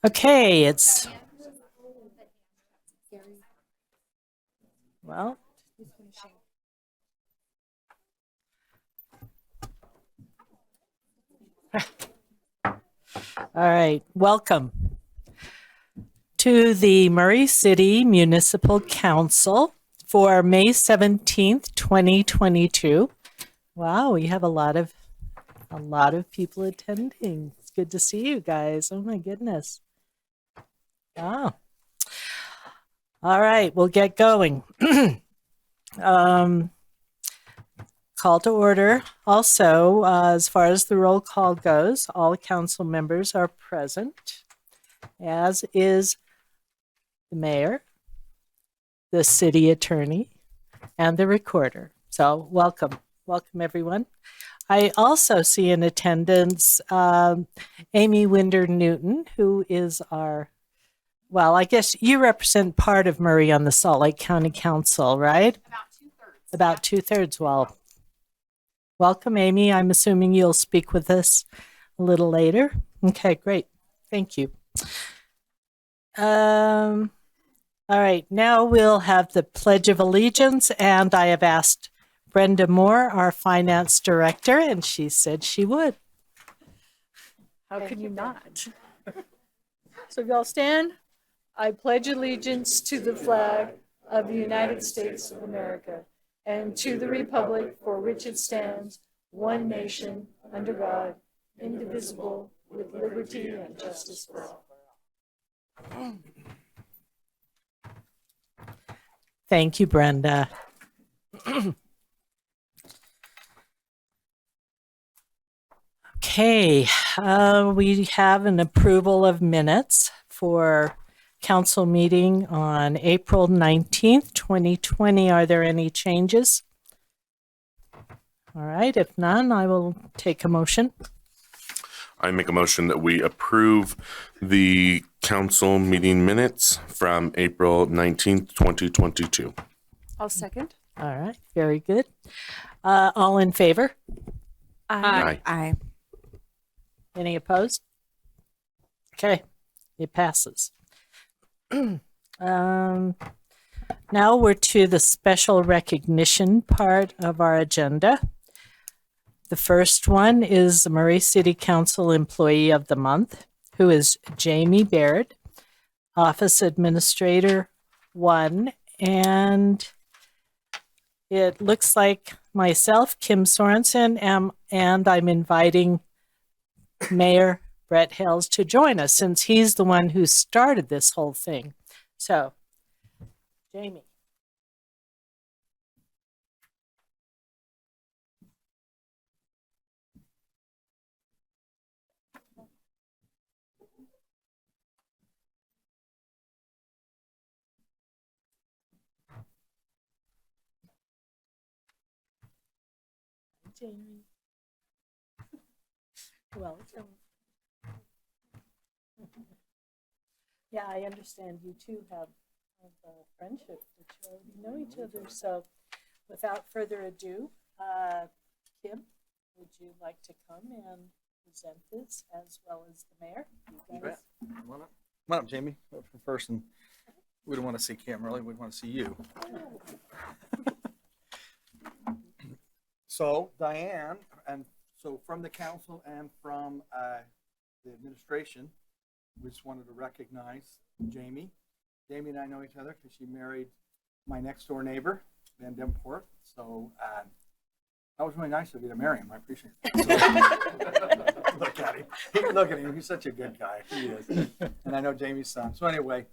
Okay, well, all right, welcome to the Murray City Municipal Council for May 17th, 2022. Wow, we have a lot of people attending. It's good to see you guys. Oh my goodness. Oh. All right, we'll get going. Call to order. Also, as far as the roll call goes, all council members are present, as is the mayor, the city attorney, and the recorder. So welcome everyone. I also see in attendance Amy Winder Newton, who is well, I guess you represent part of Murray on the Salt Lake County Council, right? About two-thirds. Well, welcome, Amy. I'm assuming you'll speak with us a little later. Okay, great. Thank you. All right, now we'll have the Pledge of Allegiance, and I have asked Brenda Moore, our finance director, and she said she would. How can you not? So if y'all stand, I pledge allegiance to the flag of the United States of America and to the republic for which it stands, one nation, under God, indivisible, with liberty and justice for all. Thank you, Brenda. Okay, we have an approval of minutes for council meeting on April 19th, 2020. Are there any changes? All right, if none, I will take a motion. I make a motion that we approve the council meeting minutes from April 19th, 2022. I'll second. All right, very good. All in favor? Aye. Any opposed? Okay, it passes. Now we're to the special recognition part of our agenda. The first one is the Murray City Council Employee of the Month, who is Jamie Baird, Office Administrator 1, and it looks like myself, Kim Sorensen, and I'm inviting Mayor Brett Hales to join us since he's the one who started this whole thing. So, Jamie. Jamie. Welcome. Yeah, I understand you two have a friendship that you already know each other. So without further ado, Kim, would you like to come and present this as well as the mayor? You guys? Come on up, Jamie. First, and we don't want to see Kim, really. We want to see you. So, Diane, and so from the council and from the administration, we just wanted to recognize Jamie. Jamie and I know each other because she married my next door neighbor, Van Demport. So that was really nice of you to marry him. I appreciate it. So, look at him. Look at him. He's such a good guy. He is. And I know Jamie's son. So anyway,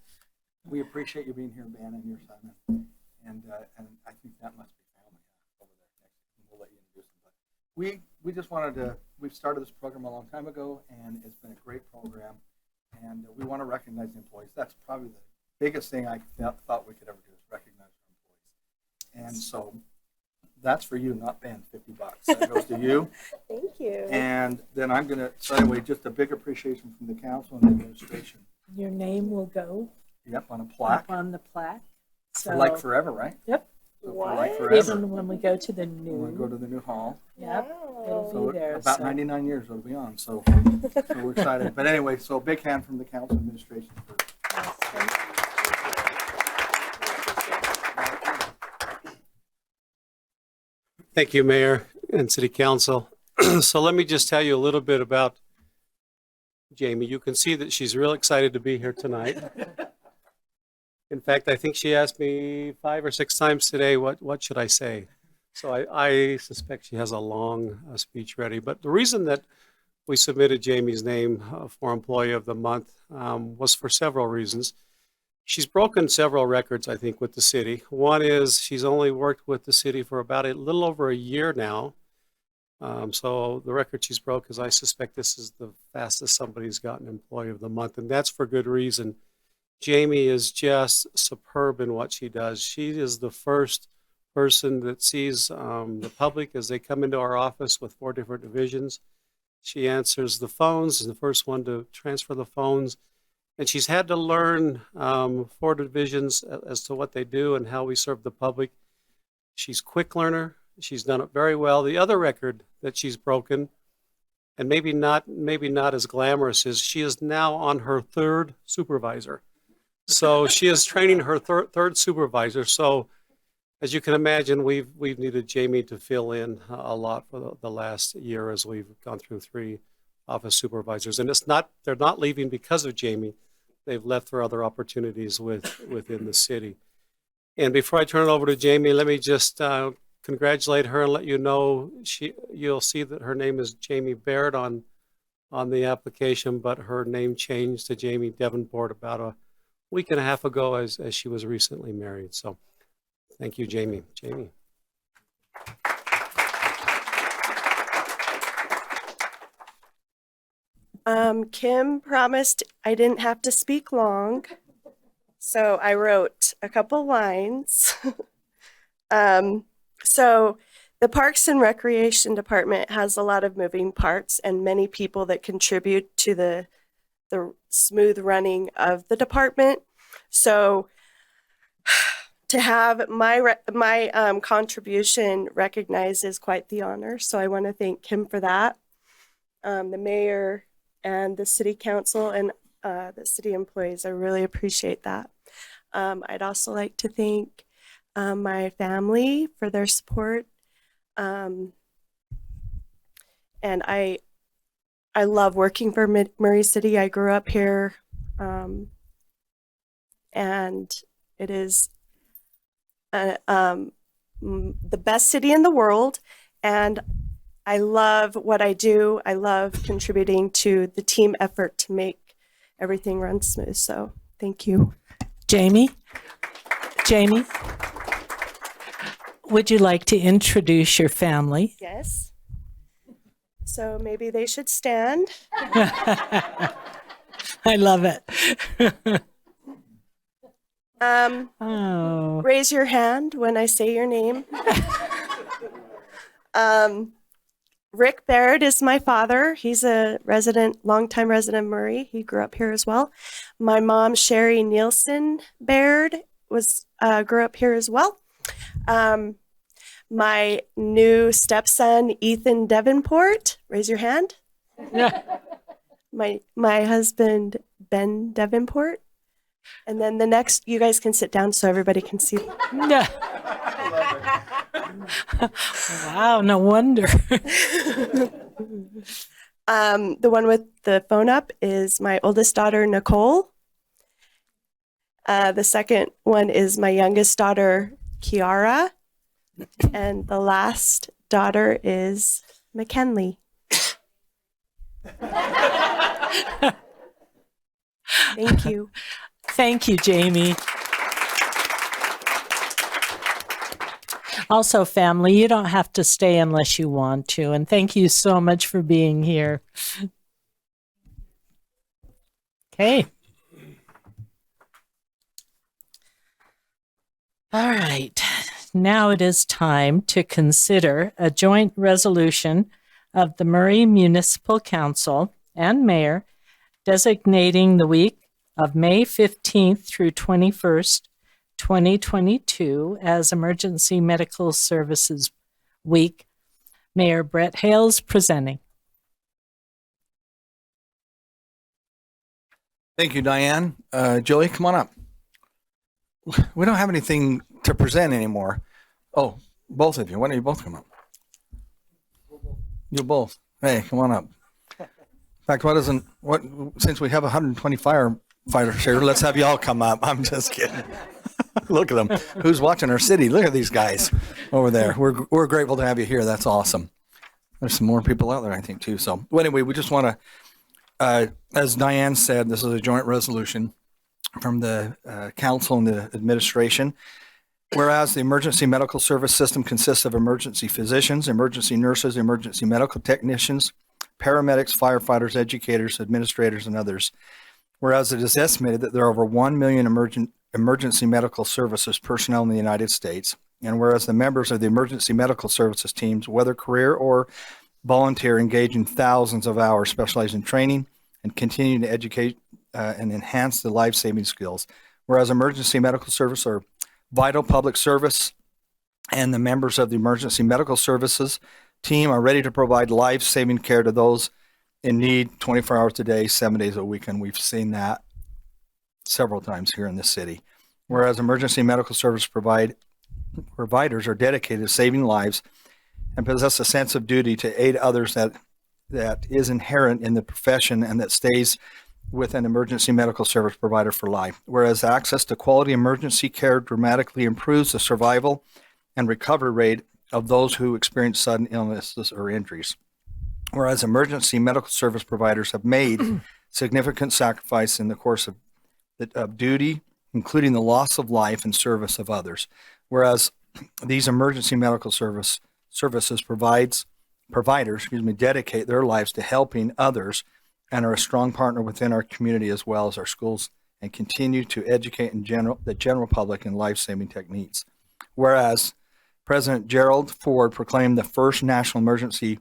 we appreciate you being here, Van, and your son. And I think that must be family over there next. We'll let you introduce them. But we just wanted to, we've started this program a long time ago, and it's been a great program. And we want to recognize the employees. That's probably the biggest thing I thought we could ever do is recognize our employees. And so that's for you, not Ben, $50. That goes to you. Thank you. And then I'm going to, so anyway, just a big appreciation from the council and the administration. Your name will go Yep, on a plaque. up on the plaque. So, For like forever, right? Yep. So for What? like forever. Even when we go to the When we go new, to the new hall. yep, it'll So be there. about so. 99 years it'll be on. So we're excited. But anyway, so big hand from the council administration. Thank you, Mayor and City Council. So let me just tell you a little bit about Jamie. You can see that she's real excited to be here tonight. In fact, I think she asked me 5 or 6 times today, what should I say? So I suspect she has a long speech ready. But the reason that we submitted Jamie's name for Employee of the Month was for several reasons. She's broken several records, I think, with the city. One is she's only worked with the city for about a little over a year now. So the record she's broke is I suspect this is the fastest somebody's gotten Employee of the Month, and that's for good reason. Jamie is just superb in what she does. She is the first person that sees the public as they come into our office with 4 different divisions. She answers the phones, is the first one to transfer the phones. And she's had to learn 4 divisions as to what they do and how we serve the public. She's a quick learner. She's done it very well. The other record that she's broken, and maybe not as glamorous, is she is now on her 3rd supervisor. So she is training her third supervisor. So as you can imagine, we've needed Jamie to fill in a lot for the last year as we've gone through 3 office supervisors. And they're not leaving because of Jamie. They've left for other opportunities within the city. And before I turn it over to Jamie, let me just congratulate her and let you know you'll see that her name is Jamie Baird on the application, but her name changed to Jamie Davenport about a week and a half ago as she was recently married. So thank you, Jamie. Jamie. Kim promised I didn't have to speak long, so I wrote a couple lines. So the Parks and Recreation Department has a lot of moving parts and many people that contribute to the smooth running of the department. So to have my contribution recognized is quite the honor. So I want to thank Kim for that. The mayor and the city council and the city employees, I really appreciate that. I'd also like to thank my family for their support. And I love working for Murray City. I grew up here, and it is the best city in the world. And I love what I do. I love contributing to the team effort to make everything run smooth. So thank you. Jamie, would you like to introduce your family? Yes. So maybe they should stand. I love it. Oh, Raise your hand when I say your name. Rick Baird is my father. He's a longtime resident of Murray. He grew up here as well. My mom, Sherry Nielsen Baird, grew up here as well. My new stepson, Ethan Davenport, raise your hand. My husband, Ben Davenport. And then the next, you guys can sit down so everybody can see. wow, no wonder. The one with the phone up is my oldest daughter, Nicole. The second one is my youngest daughter, Kiara. And the last daughter is McKinley. Thank you. Thank you, Jamie. Also, family, you don't have to stay unless you want to. And thank you so much for being here. Okay. All right. Now it is time to consider a joint resolution of the Murray Municipal Council and Mayor designating the week of May 15th through 21st 2022 as Emergency Medical Services Week. Mayor Brett Hales presenting. Thank you, Diane. Julie, come on up. We don't have anything to present anymore. Oh, both of you. Why don't you both come up? You both. Hey, come on up. In fact, since we have 120 firefighters here, let's have you all come up. I'm just kidding. Look at them. Who's watching our city? Look at these guys over there. We're grateful to have you here. That's awesome. There's some more people out there, I think, too. So, well, anyway, we just want to, as Diane said, this is a joint resolution from the council and the administration. Whereas the emergency medical service system consists of emergency physicians, emergency nurses, emergency medical technicians, paramedics, firefighters, educators, administrators, and others. Whereas it is estimated that there are over 1 million emergency medical services personnel in the United States. And whereas the members of the emergency medical services teams, whether career or volunteer, engage in thousands of hours specializing in training and continue to educate and enhance the life-saving skills. Whereas emergency medical service are vital public service, and the members of the emergency medical services team are ready to provide life-saving care to those in need 24 hours a day, 7 days a week, and we've seen that several times here in the city. Whereas emergency medical service providers are dedicated to saving lives and possess a sense of duty to aid others that is inherent in the profession and that stays with an emergency medical service provider for life. Whereas access to quality emergency care dramatically improves the survival and recovery rate of those who experience sudden illnesses or injuries. Whereas emergency medical service providers have made significant sacrifice in the course of duty, including the loss of life and service of others. Whereas these emergency medical services providers dedicate their lives to helping others and are a strong partner within our community as well as our schools, and continue to educate the general public in life-saving techniques. Whereas President Gerald Ford proclaimed the first National Emergency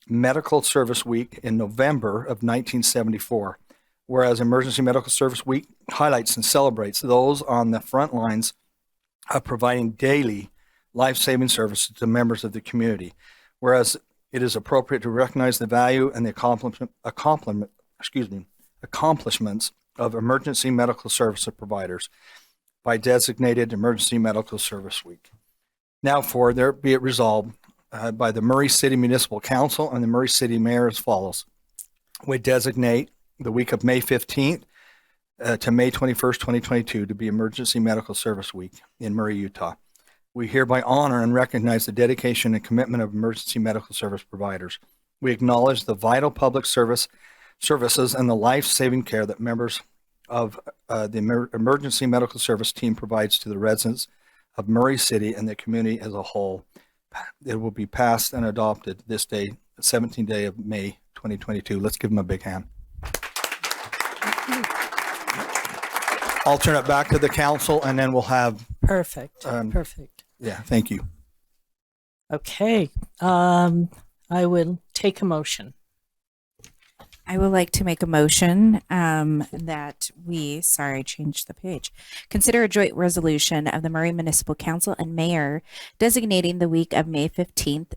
Medical Service Week in November of 1974. Whereas Emergency Medical Service Week highlights and celebrates those on the front lines of providing daily life-saving services to members of the community. Whereas it is appropriate to recognize the value and the accomplishments of emergency medical service providers by designated Emergency Medical Service Week. Now, there be it resolved by the Murray City Municipal Council and the Murray City Mayor as follows. We designate the week of May 15th to May 21st, 2022 to be Emergency Medical Service Week in Murray, Utah. We hereby honor and recognize the dedication and commitment of emergency medical service providers. We acknowledge the vital public services and the life-saving care that members of the emergency medical service team provides to the residents of Murray City and the community as a whole. It will be passed and adopted this day, the 17th day of May 2022. Let's give them a big hand. I'll turn it back to the council and then we'll have... Perfect. Perfect. Yeah, thank you. Okay. I will take a motion. I would like to make a motion that we, sorry, I changed the page. Consider a joint resolution of the Murray Municipal Council and Mayor designating the week of May 15th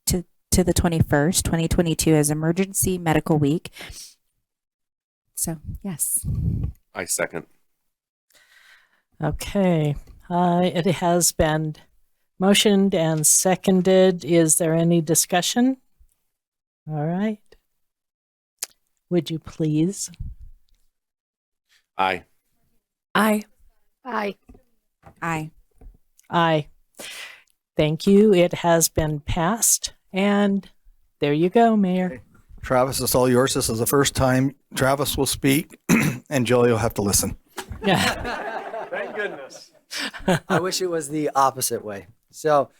to the 21st, 2022 as Emergency Medical Week. So, yes. I second. Okay. It has been motioned and seconded. Is there any discussion? All right. Would you please? Aye. Aye. Aye. Aye. Aye. Thank you. It has been passed. And there you go, Mayor. Travis, it's all yours. This is the first time Travis will speak and Joey will have to listen. Yeah. Thank goodness. I wish it was the opposite way. So,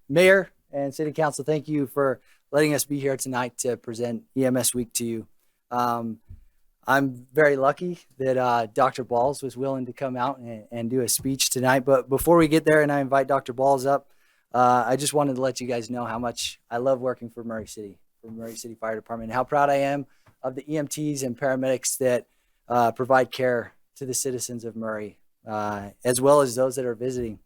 Mayor and City Council, thank you for letting us be here tonight to present EMS Week to you. I'm very lucky that Dr. Balls was willing to come out and do a speech tonight. But before we get there and I invite Dr. Balls up, I just wanted to let you guys know how much I love working for Murray City Fire Department, and how proud I am of the EMTs and paramedics that provide care to the citizens of Murray as well as those that are visiting.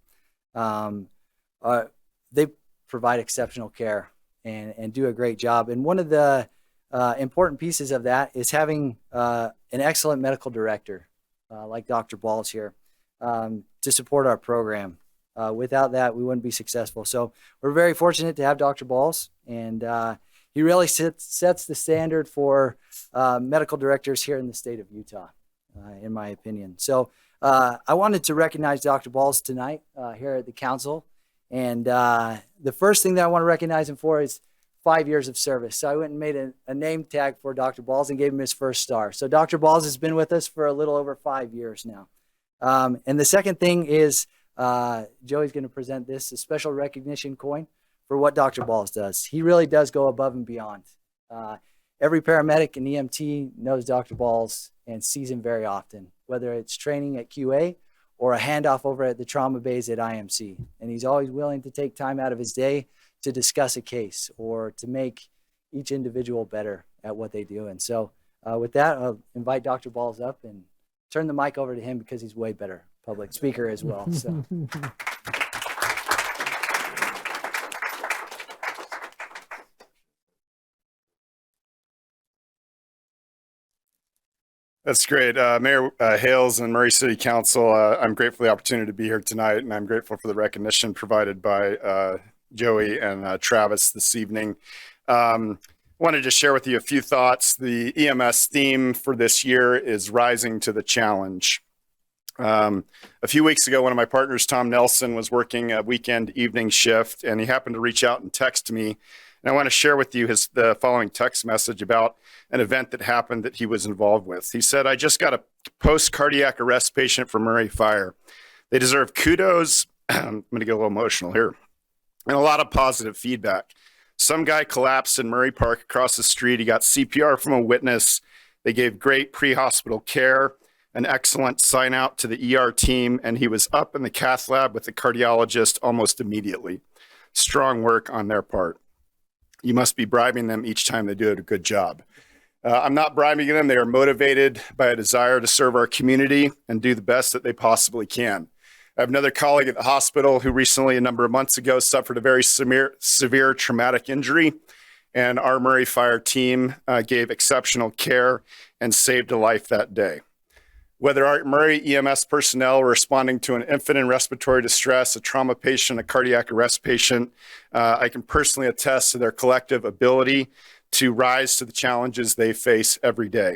They provide exceptional care and do a great job. And one of the important pieces of that is having an excellent medical director like Dr. Balls here to support our program. Without that, we wouldn't be successful. So we're very fortunate to have Dr. Balls, and he really sets the standard for medical directors here in the state of Utah, in my opinion. So I wanted to recognize Dr. Balls tonight here at the council. And the first thing that I want to recognize him for is 5 years of service. So I went and made a name tag for Dr. Balls and gave him his first star. So Dr. Balls has been with us for a little over 5 years now. And the second thing is Joey's going to present this, a special recognition coin for what Dr. Balls does. He really does go above and beyond. Every paramedic and EMT knows Dr. Balls and sees him very often, whether it's training at QA or a handoff over at the trauma bays at IMC. And he's always willing to take time out of his day to discuss a case or to make each individual better at what they do. And so with that, I'll invite Dr. Balls up and turn the mic over to him because he's way better public speaker as well. So. That's great. Mayor Hales and Murray City Council, I'm grateful for the opportunity to be here tonight, and I'm grateful for the recognition provided by Joey and Travis this evening. Wanted to share with you a few thoughts. The EMS theme for this year is Rising to the Challenge. A few weeks ago, one of my partners, Tom Nelson, was working a weekend evening shift, and he happened to reach out and text me. And I want to share with you the following text message about an event that happened that he was involved with. He said, "I just got a post-cardiac arrest patient from Murray Fire. They deserve kudos." I'm going to get a little emotional here. And a lot of positive feedback. Some guy collapsed in Murray Park across the street. He got CPR from a witness. They gave great pre-hospital care, an excellent sign out to the ER team, and he was up in the cath lab with the cardiologist almost immediately. Strong work on their part. You must be bribing them each time they do a good job. I'm not bribing them. They are motivated by a desire to serve our community and do the best that they possibly can. I have another colleague at the hospital who recently, a number of months ago, suffered a very severe traumatic injury, and our Murray Fire team gave exceptional care and saved a life that day. Whether our Murray EMS personnel were responding to an infant in respiratory distress, a trauma patient, a cardiac arrest patient, I can personally attest to their collective ability to rise to the challenges they face every day.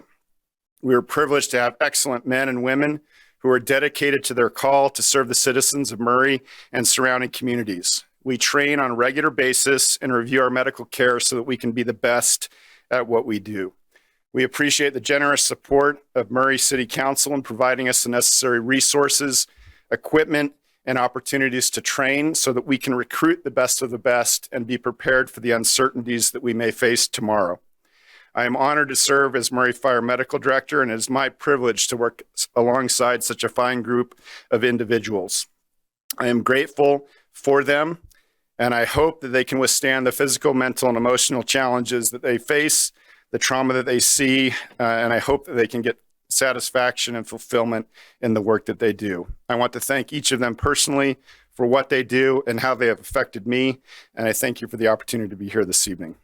We are privileged to have excellent men and women who are dedicated to their call to serve the citizens of Murray and surrounding communities. We train on a regular basis and review our medical care so that we can be the best at what we do. We appreciate the generous support of Murray City Council in providing us the necessary resources, equipment, and opportunities to train so that we can recruit the best of the best and be prepared for the uncertainties that we may face tomorrow. I am honored to serve as Murray Fire Medical Director, and it is my privilege to work alongside such a fine group of individuals. I am grateful for them, and I hope that they can withstand the physical, mental, and emotional challenges that they face, the trauma that they see, and I hope that they can get satisfaction and fulfillment in the work that they do. I want to thank each of them personally for what they do and how they have affected me, and I thank you for the opportunity to be here this evening.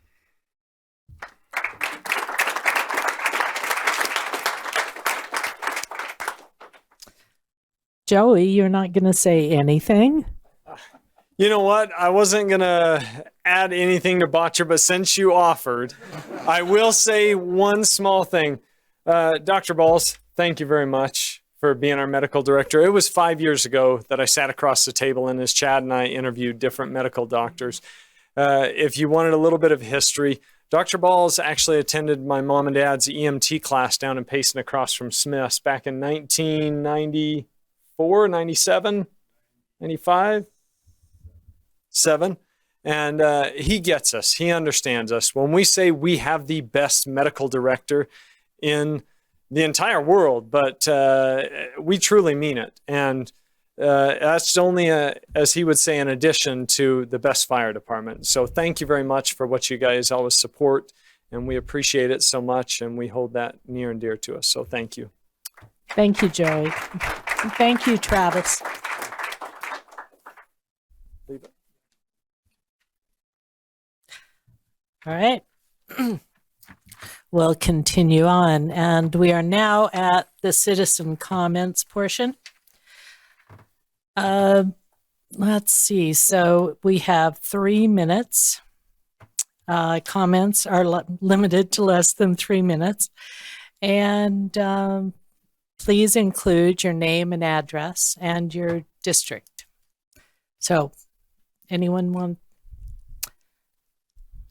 Joey, you're not going to say anything? You know what? I wasn't going to add anything to Botcher, but since you offered, I will say one small thing. Dr. Balls, thank you very much for being our medical director. It was 5 years ago that I sat across the table and as Chad and I interviewed different medical doctors. If you wanted a little bit of history, Dr. Balls actually attended my mom and dad's EMT class down in Payson across from Smith's back in 1994, 97, 95. 7. And he gets us. He understands us. When we say we have the best medical director in the entire world, but we truly mean it. And that's only, as he would say, in addition to the best fire department. So thank you very much for what you guys always support. And we appreciate it so much. And we hold that near and dear to us. So thank you. Thank you, Joey. And thank you, Travis. All right. We'll continue on, and we are now at the citizen comments portion. Let's see. So we have 3 minutes. Comments are limited to less than 3 minutes. And please include your name and address and your district. So, anyone want?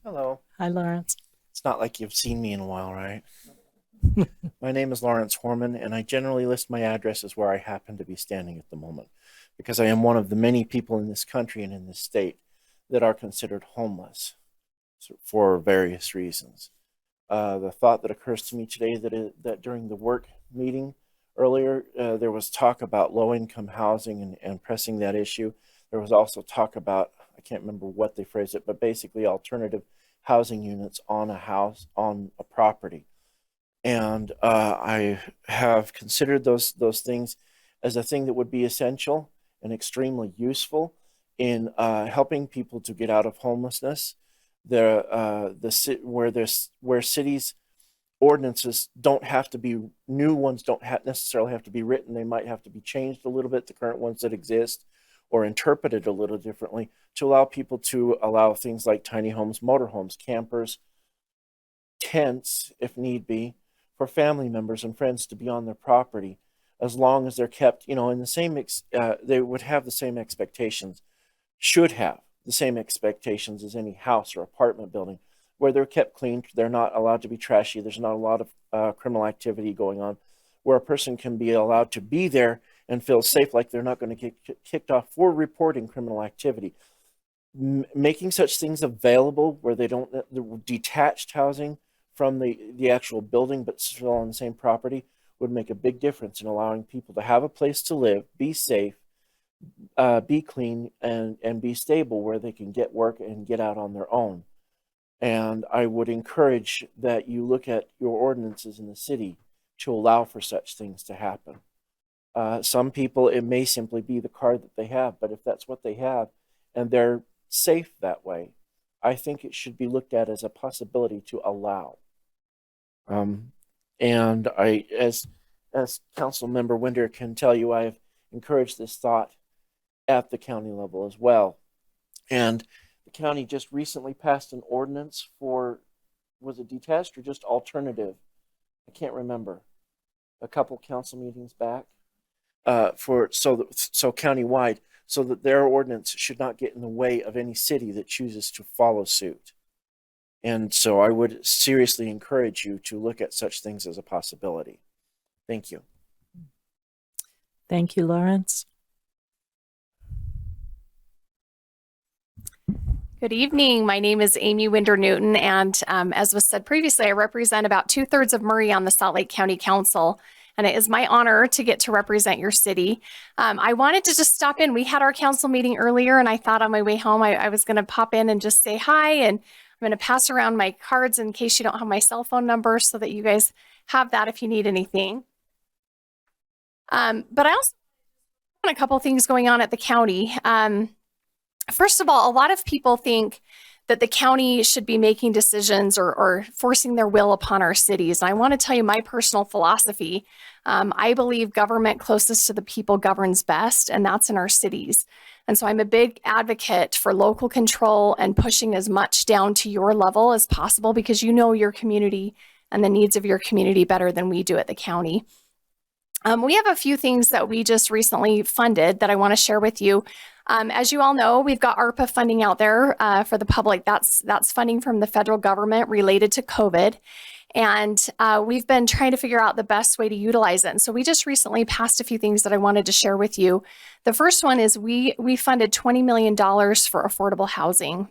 Hello. Hi, Lawrence. It's not like you've seen me in a while, right? My name is Lawrence Horman, and I generally list my addresses where I happen to be standing at the moment, because I am one of the many people in this country and in this state that are considered homeless for various reasons. The thought that occurs to me today that during the work meeting earlier, there was talk about low-income housing and pressing that issue. There was also talk about, I can't remember what they phrased it, but basically alternative housing units on a house, on a property. And I have considered those things as a thing that would be essential and extremely useful in helping people to get out of homelessness. Where cities ordinances don't have to be, new ones don't necessarily have to be written. They might have to be changed a little bit, the current ones that exist, or interpreted a little differently to allow people to allow things like tiny homes, motorhomes, campers, tents, if need be, for family members and friends to be on their property, as long as they're kept, in the same, they would have the same expectations, should have the same expectations as any house or apartment building, where they're kept clean, they're not allowed to be trashy, there's not a lot of criminal activity going on, where a person can be allowed to be there and feel safe, like they're not going to get kicked off for reporting criminal activity. Making such things available where they don't, detached housing from the actual building but still on the same property, would make a big difference in allowing people to have a place to live, be safe, be clean, and be stable, where they can get work and get out on their own. And I would encourage that you look at your ordinances in the city to allow for such things to happen. Some people, it may simply be the card that they have, but if that's what they have and they're safe that way, I think it should be looked at as a possibility to allow. And I, as Council Member Winder can tell you, I have encouraged this thought at the county level as well. And the county just recently passed an ordinance for, was it detached or just alternative? I can't remember. A couple council meetings back. So countywide, so that their ordinance should not get in the way of any city that chooses to follow suit. And so I would seriously encourage you to look at such things as a possibility. Thank you. Thank you, Lawrence. Good evening. My name is Amy Winder Newton, and as was said previously, I represent about 2/3 of Murray on the Salt Lake County Council, and it is my honor to get to represent your city. I wanted to just stop in. We had our council meeting earlier, and I thought on my way home I was going to pop in and just say hi, and I'm going to pass around my cards in case you don't have my cell phone number, so that you guys have that if you need anything. But I also want a couple things going on at the county. First of all, a lot of people think that the county should be making decisions or forcing their will upon our cities. And I want to tell you my personal philosophy. I believe government closest to the people governs best, and that's in our cities. And so I'm a big advocate for local control and pushing as much down to your level as possible, because you know your community and the needs of your community better than we do at the county. We have a few things that we just recently funded that I want to share with you. As you all know, we've got ARPA funding out there for the public. That's funding from the federal government related to COVID. And we've been trying to figure out the best way to utilize it. And so we just recently passed a few things that I wanted to share with you. The first one is we funded $20 million for affordable housing.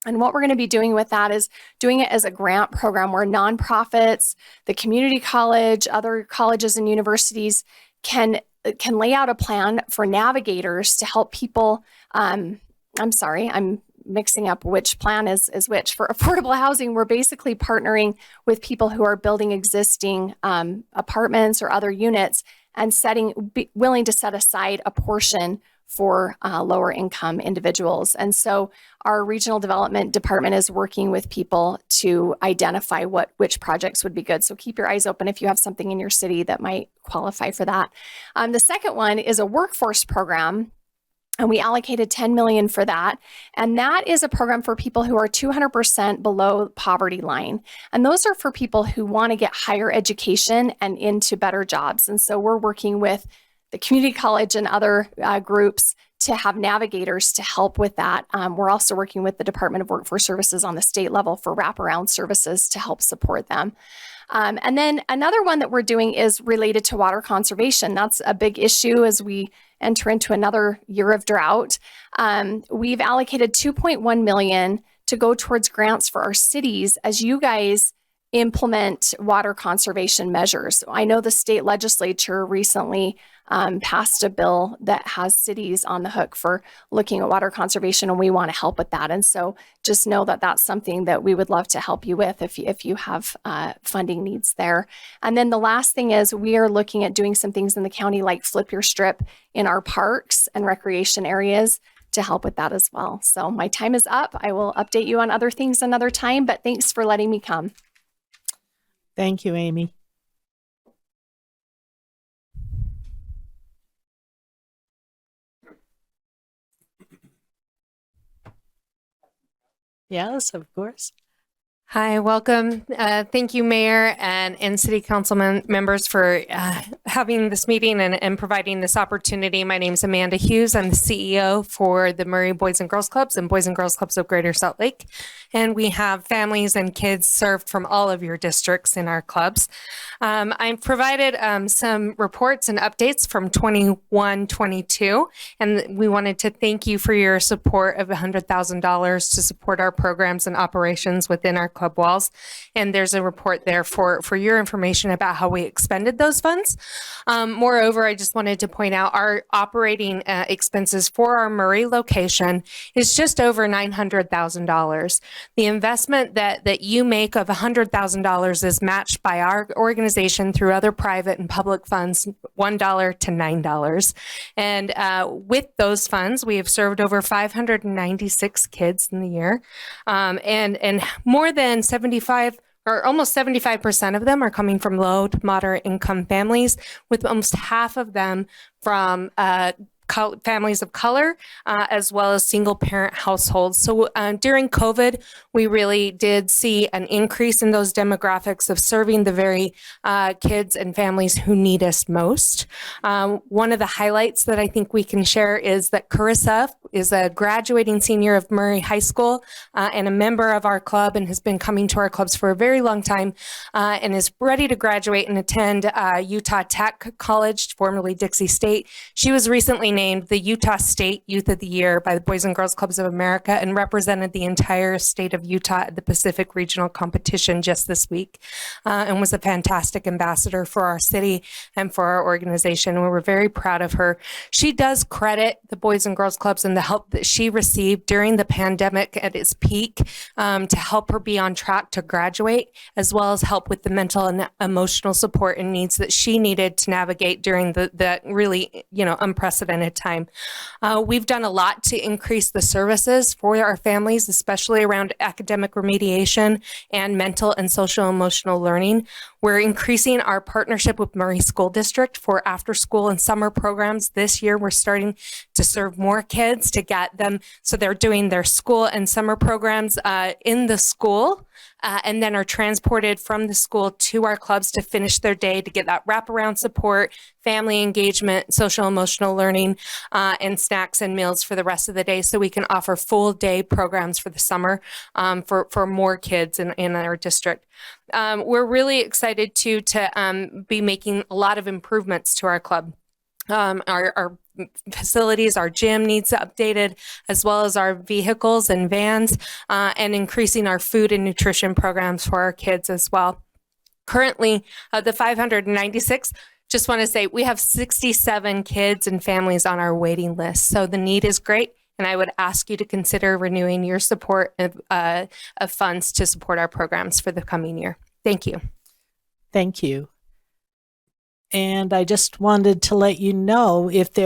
And what we're going to be doing with that is doing it as a grant program where nonprofits, the community college, other colleges and universities can lay out a plan for navigators to help people. I'm sorry, I'm mixing up which plan is which. For affordable housing, we're basically partnering with people who are building existing apartments or other units and willing to set aside a portion for lower income individuals. And so our regional development department is working with people to identify which projects would be good. So keep your eyes open if you have something in your city that might qualify for that. The second one is a workforce program. And we allocated $10 million for that. And that is a program for people who are 200% below poverty line. And those are for people who want to get higher education and into better jobs. And so we're working with the community college and other groups to have navigators to help with that. We're also working with the Department of Workforce Services on the state level for wraparound services to help support them. And then another one that we're doing is related to water conservation. That's a big issue as we enter into another year of drought. We've allocated $2.1 million to go towards grants for our cities as you guys implement water conservation measures. I know the state legislature recently passed a bill that has cities on the hook for looking at water conservation, and we want to help with that. And so just know that that's something that we would love to help you with if you have funding needs there. And then the last thing is we are looking at doing some things in the county like flip your strip in our parks and recreation areas to help with that as well. So my time is up. I will update you on other things another time, but thanks for letting me come. Thank you, Amy. Yes, of course. Hi, welcome. Thank you, Mayor and City Council members for having this meeting and providing this opportunity. My name is Amanda Hughes. I'm the CEO for the Murray Boys and Girls Clubs and Boys and Girls Clubs of Greater Salt Lake. And we have families and kids served from all of your districts in our clubs. I provided some reports and updates from 21-22, and we wanted to thank you for your support of $100,000 to support our programs and operations within our club walls. And there's a report there for your information about how we expended those funds. Moreover, I just wanted to point out our operating expenses for our Murray location is just over $900,000. The investment that you make of $100,000 is matched by our organization through other private and public funds, $1 to $9. And with those funds, we have served over 596 kids in the year. And more than 75 or almost 75% of them are coming from low to moderate income families, with almost half of them from families of color, as well as single parent households. So during COVID, we really did see an increase in those demographics of serving the very kids and families who need us most. One of the highlights that I think we can share is that Carissa is a graduating senior of Murray High School and a member of our club and has been coming to our clubs for a very long time and is ready to graduate and attend Utah Tech College, formerly Dixie State. She was recently named the Utah State Youth of the Year by the Boys and Girls Clubs of America and represented the entire state of Utah at the Pacific Regional Competition just this week and was a fantastic ambassador for our city and for our organization. We were very proud of her. She does credit the Boys and Girls Clubs and the help that she received during the pandemic at its peak to help her be on track to graduate, as well as help with the mental and emotional support and needs that she needed to navigate during the really, unprecedented time. We've done a lot to increase the services for our families, especially around academic remediation and mental and social emotional learning. We're increasing our partnership with Murray School District for after school and summer programs. This year, we're starting to serve more kids to get them so they're doing their school and summer programs in the school and then are transported from the school to our clubs to finish their day to get that wraparound support, family engagement, social emotional learning, and snacks and meals for the rest of the day so we can offer full day programs for the summer for more kids in our district. We're really excited to be making a lot of improvements to our club. Our facilities, our gym needs updated, as well as our vehicles and vans, and increasing our food and nutrition programs for our kids as well. Currently, the 596, just want to say we have 67 kids and families on our waiting list. So the need is great. And I would ask you to consider renewing your support of funds to support our programs for the coming year. Thank you. Thank you. And I just wanted to let you know if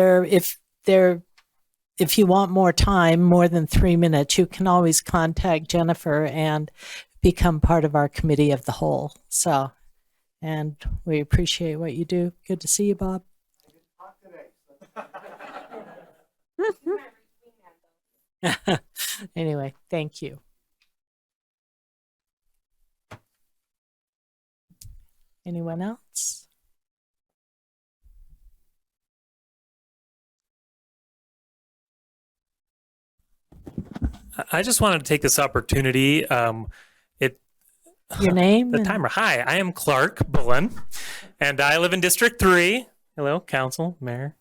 you want more time, more than 3 minutes, you can always contact Jennifer and become part of our committee of the whole. So, and we appreciate what you do. Good to see you, Bob. Anyway, thank you. Anyone else? I just wanted to take this opportunity. Your name? The timer. Hi, I am Clark Bullen, and I live in District 3. Hello, Council, Mayor,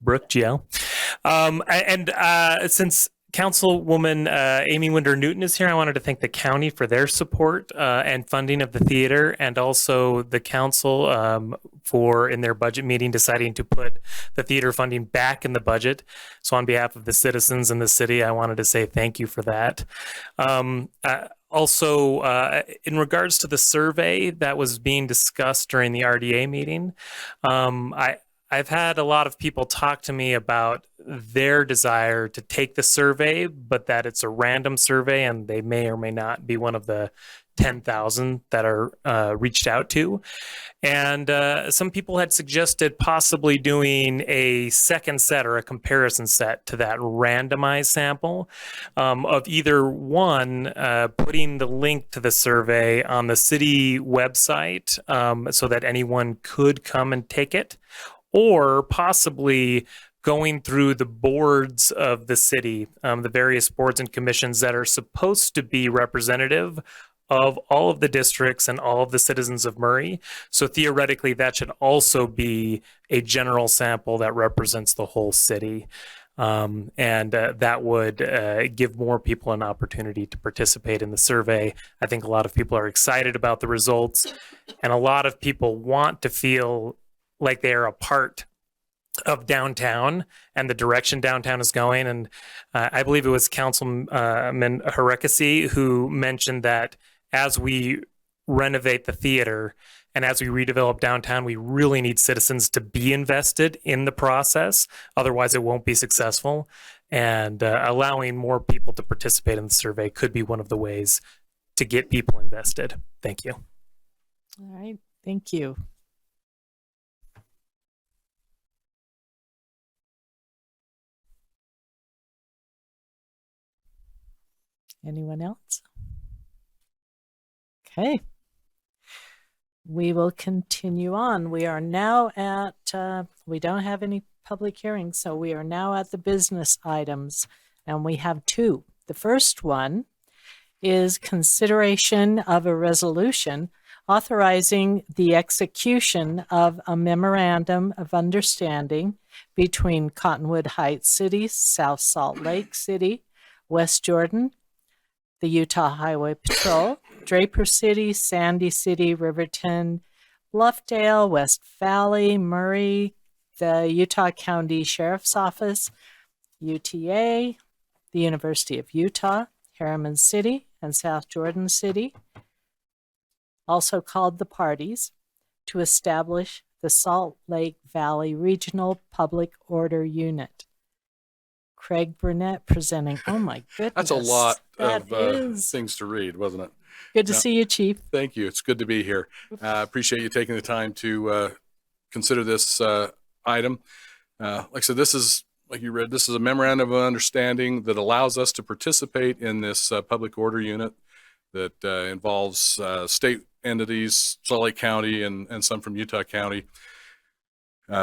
Brooke, Jill. Since Councilwoman Amy Winder Newton is here, I wanted to thank the county for their support and funding of the theater, and also the council for, in their budget meeting, deciding to put the theater funding back in the budget. So on behalf of the citizens in the city, I wanted to say thank you for that. Also, in regards to the survey that was being discussed during the RDA meeting, I've had a lot of people talk to me about their desire to take the survey, but that it's a random survey and they may or may not be one of the 10,000 that are reached out to. And some people had suggested possibly doing a second set or a comparison set to that randomized sample of either one, putting the link to the survey on the city website so that anyone could come and take it, or possibly going through the boards of the city, the various boards and commissions that are supposed to be representative of all of the districts and all of the citizens of Murray. So theoretically, that should also be a general sample that represents the whole city. That would give more people an opportunity to participate in the survey. I think a lot of people are excited about the results, and a lot of people want to feel like they are a part of downtown and the direction downtown is going. And I believe it was Councilman Harekesi who mentioned that as we renovate the theater and as we redevelop downtown, we really need citizens to be invested in the process. Otherwise, it won't be successful. And allowing more people to participate in the survey could be one of the ways to get people invested. Thank you. All right. Thank you. Anyone else? Okay. We will continue on. We are now at, we don't have any public hearings, so we are now at the business items, and we have two. The first one is consideration of a resolution authorizing the execution of a memorandum of understanding between Cottonwood Heights City, South Salt Lake City, West Jordan, the Utah Highway Patrol, Draper City, Sandy City, Riverton, Bluffdale, West Valley, Murray, the Utah County Sheriff's Office, UTA, the University of Utah, Harriman City, and South Jordan City, also called the parties, to establish the Salt Lake Valley Regional Public Order Unit. Craig Burnett presenting. Oh my goodness. That's a lot That of is. things to read, wasn't it? Good to see you, Chief. Thank you. It's good to be here. Appreciate you taking the time to consider this item. Like I said, this is, like you read, this is a memorandum of understanding that allows us to participate in this public order unit that involves state entities, Salt Lake County, and some from Utah County.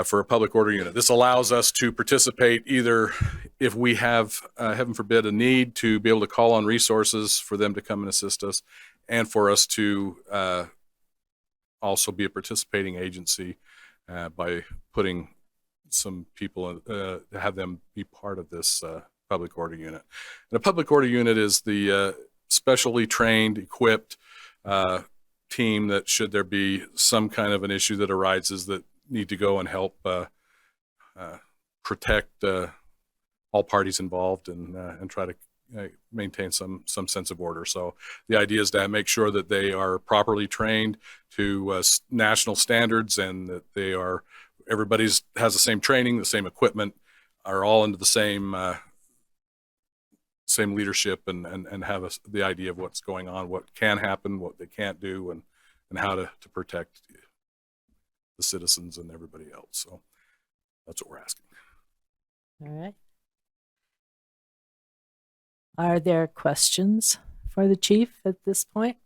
For a public order unit. This allows us to participate either if we have, heaven forbid, a need to be able to call on resources for them to come and assist us, and for us to also be a participating agency by putting some people, to have them be part of this public order unit. And a public order unit is the specially trained, equipped team that, should there be some kind of an issue that arises, that need to go and help protect all parties involved and try to maintain some sense of order. So the idea is to make sure that they are properly trained to national standards, and that everybody's has the same training, the same equipment, are all into the same leadership, and have the idea of what's going on, what can happen, what they can't do, and how to protect the citizens and everybody else. So that's what we're asking. All right. Are there questions for the chief at this point?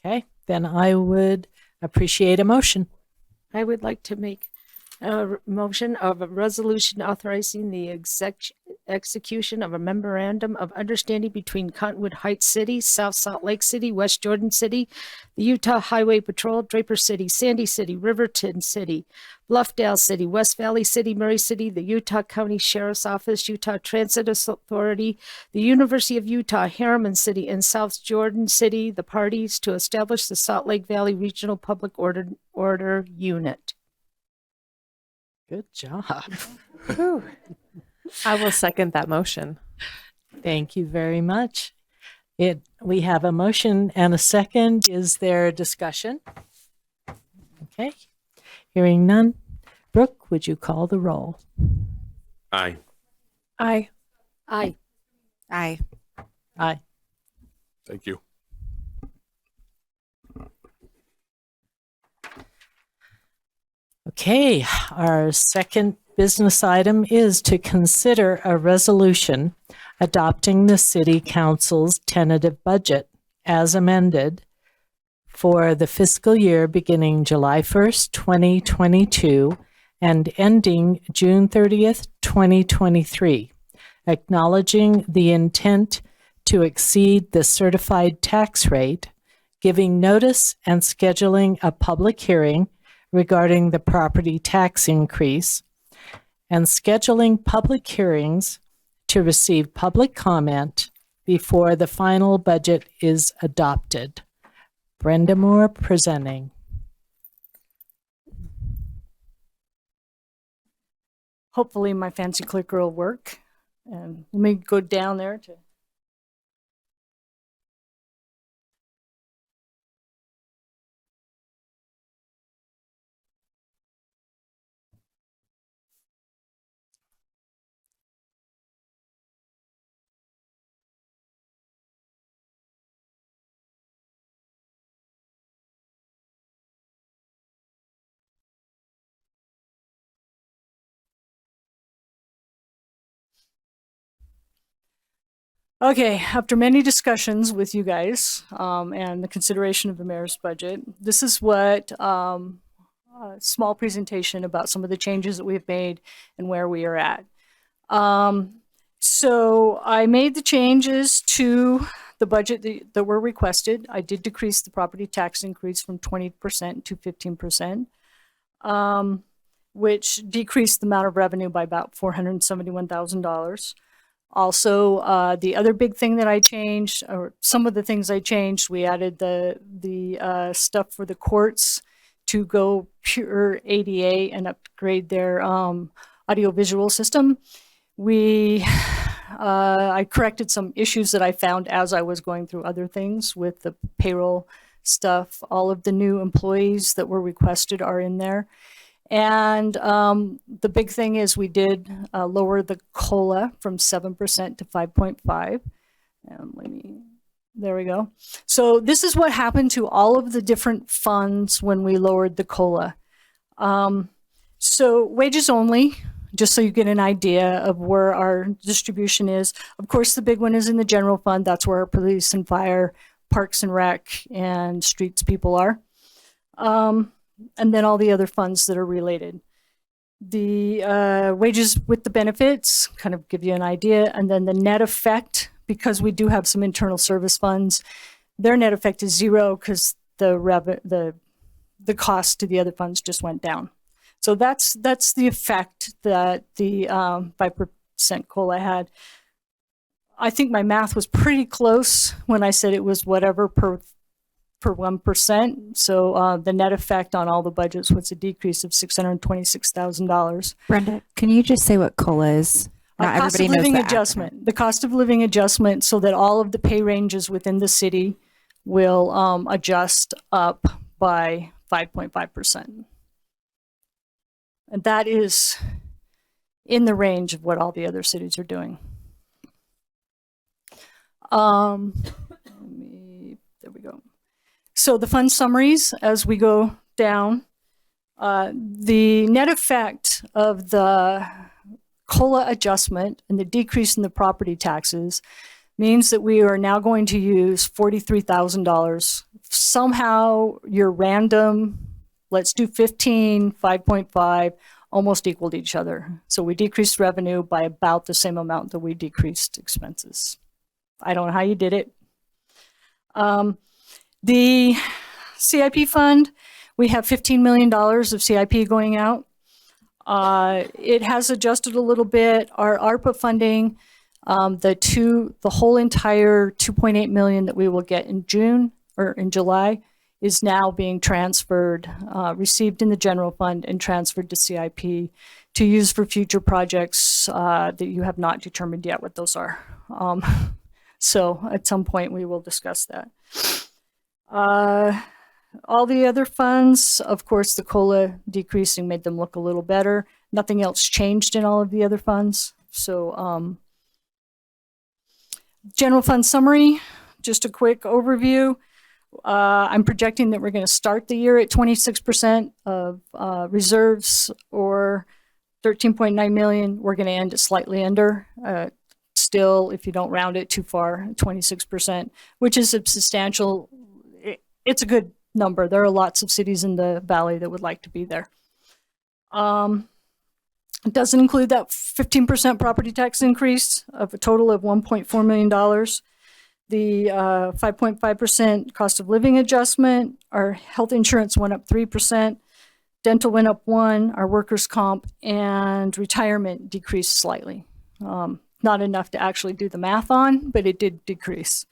Okay, then I would appreciate a motion. I would like to make a motion of a resolution authorizing the execution of a memorandum of understanding between Cottonwood Heights City, South Salt Lake City, West Jordan City, the Utah Highway Patrol, Draper City, Sandy City, Riverton City, Bluffdale City, West Valley City, Murray City, the Utah County Sheriff's Office, Utah Transit Authority, the University of Utah, Harriman City, and South Jordan City, the parties to establish the Salt Lake Valley Regional Public Order Unit. Good job. I will second that motion. Thank you very much. We have a motion and a second. Is there discussion? Okay. Hearing none. Brooke, would you call the roll? Aye. Aye. Aye. Aye. Aye. Thank you. Okay, our second business item is to consider a resolution adopting the City Council's tentative budget as amended for the fiscal year beginning July 1st, 2022 and ending June 30th, 2023, acknowledging the intent to exceed the certified tax rate, giving notice and scheduling a public hearing regarding the property tax increase, and scheduling public hearings to receive public comment before the final budget is adopted. Brenda Moore presenting. Hopefully my fancy clicker will work. And let me go down there to. Okay, after many discussions with you guys and the consideration of the mayor's budget, this is what a small presentation about some of the changes that we've made and where we are at. So I made the changes to the budget that were requested. I did decrease the property tax increase from 20% to 15%, which decreased the amount of revenue by about $471,000. Also, the other big thing that I changed, or some of the things I changed, we added the stuff for the courts to go pure ADA and upgrade their audiovisual system. I corrected some issues that I found as I was going through other things with the payroll stuff. All of the new employees that were requested are in there. And the big thing is we did lower the COLA from 7% to 5.5. And there we go. So this is what happened to all of the different funds when we lowered the COLA. So wages only, just so you get an idea of where our distribution is. Of course, the big one is in the general fund. That's where our police and fire, parks and rec, and streets people are. And then all the other funds that are related. The wages with the benefits kind of give you an idea. And then the net effect, because we do have some internal service funds, their net effect is zero because the cost to the other funds just went down. So that's the effect that the 5% COLA had. I think my math was pretty close when I said it was whatever per 1%. So the net effect on all the budgets was a decrease of $626,000. Brenda, can you just say what COLA is? Not cost everybody of knows living the adjustment. The cost of living adjustment, so that all of the pay ranges within the city will adjust up by 5.5%. And that is in the range of what all the other cities are doing. There we go. So the fund summaries as we go down. The net effect of the COLA adjustment and the decrease in the property taxes means that we are now going to use $43,000. Somehow your random, let's do 15, 5.5, almost equaled each other. So we decreased revenue by about the same amount that we decreased expenses. I don't know how you did it. The CIP fund, we have $15 million of CIP going out. It has adjusted a little bit. Our ARPA funding, the whole entire 2.8 million that we will get in June or in July is now being transferred, received in the general fund and transferred to CIP to use for future projects that you have not determined yet what those are. So at some point we will discuss that. All the other funds, of course, the COLA decreasing made them look a little better. Nothing else changed in all of the other funds. So general fund summary, just a quick overview. I'm projecting that we're going to start the year at 26% of reserves or 13.9 million. We're going to end it slightly under. Still, if you don't round it too far, 26%, which is a substantial, it's a good number. There are lots of cities in the valley that would like to be there. It doesn't include that 15% property tax increase of a total of $1.4 million. The 5.5% cost of living adjustment, our health insurance went up 3%, dental went up 1%, our workers' comp and retirement decreased slightly. Not enough to actually do the math on, but it did decrease.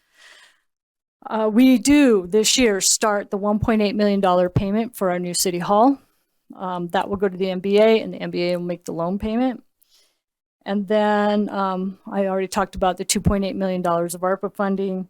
We do this year start the $1.8 million payment for our new city hall. That will go to the MBA and the MBA will make the loan payment. And then I already talked about the $2.8 million of ARPA funding.